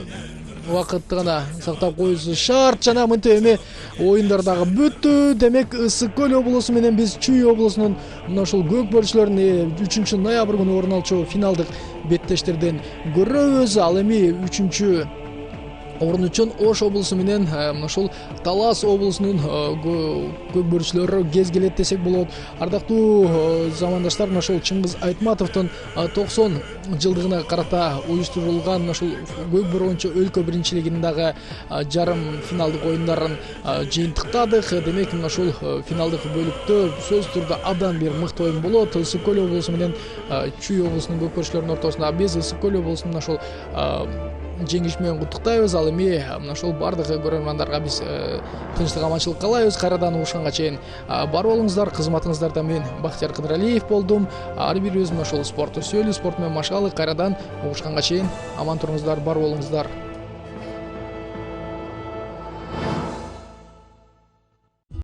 убакытты гана сактап коюусу шарт. Жана мынтип эми оюндар дагы бүттү. Демек Ысык көл облусу менен биз Чүй облусунун мына ушул көк бөрүчүлөрүн 3 ноябрь күнү орун алчу финалдык беттештерден көрөбүз. Ал эми 3 орун үчүн Ош облусу менен мына ушул Талас облусунун көкбөрүчүлөрү кез келет десек болот. Ардактуу замандаштар, мына ушул Чыңгыз Айтматовдун 90 жылдыгына карата уюштурулган мына ушул көкбөр боюнча өлкө биринчилигинин дагы жарым финалдык оюндарын жыйынтыктадык. Демек мына ушул финалдык бөлүктө сөзсүз түрдө абдан бир мыкты оюн болот. Ысык көл облусу менен Чүй облусунун көкбөрүчүлөрүнүн ортосунда биз Ысык көл облусунун мына ушул жеңиш менен куттуктайбыз. Ал эми мына ушул бардык көрөрмандарга биз тынчтык, аманчылык каалайбыз. Кайрадан угушканга чейин бар болуңуздар. Кызматыңыздарда мен Бактияр Кыдыралиев болдум. Ар бирибиз мына ушул спортту сүйөлү, спорт менен машыгалы. Кайрадан угушканга чейин аман туруңуздар, бар болуңуздар.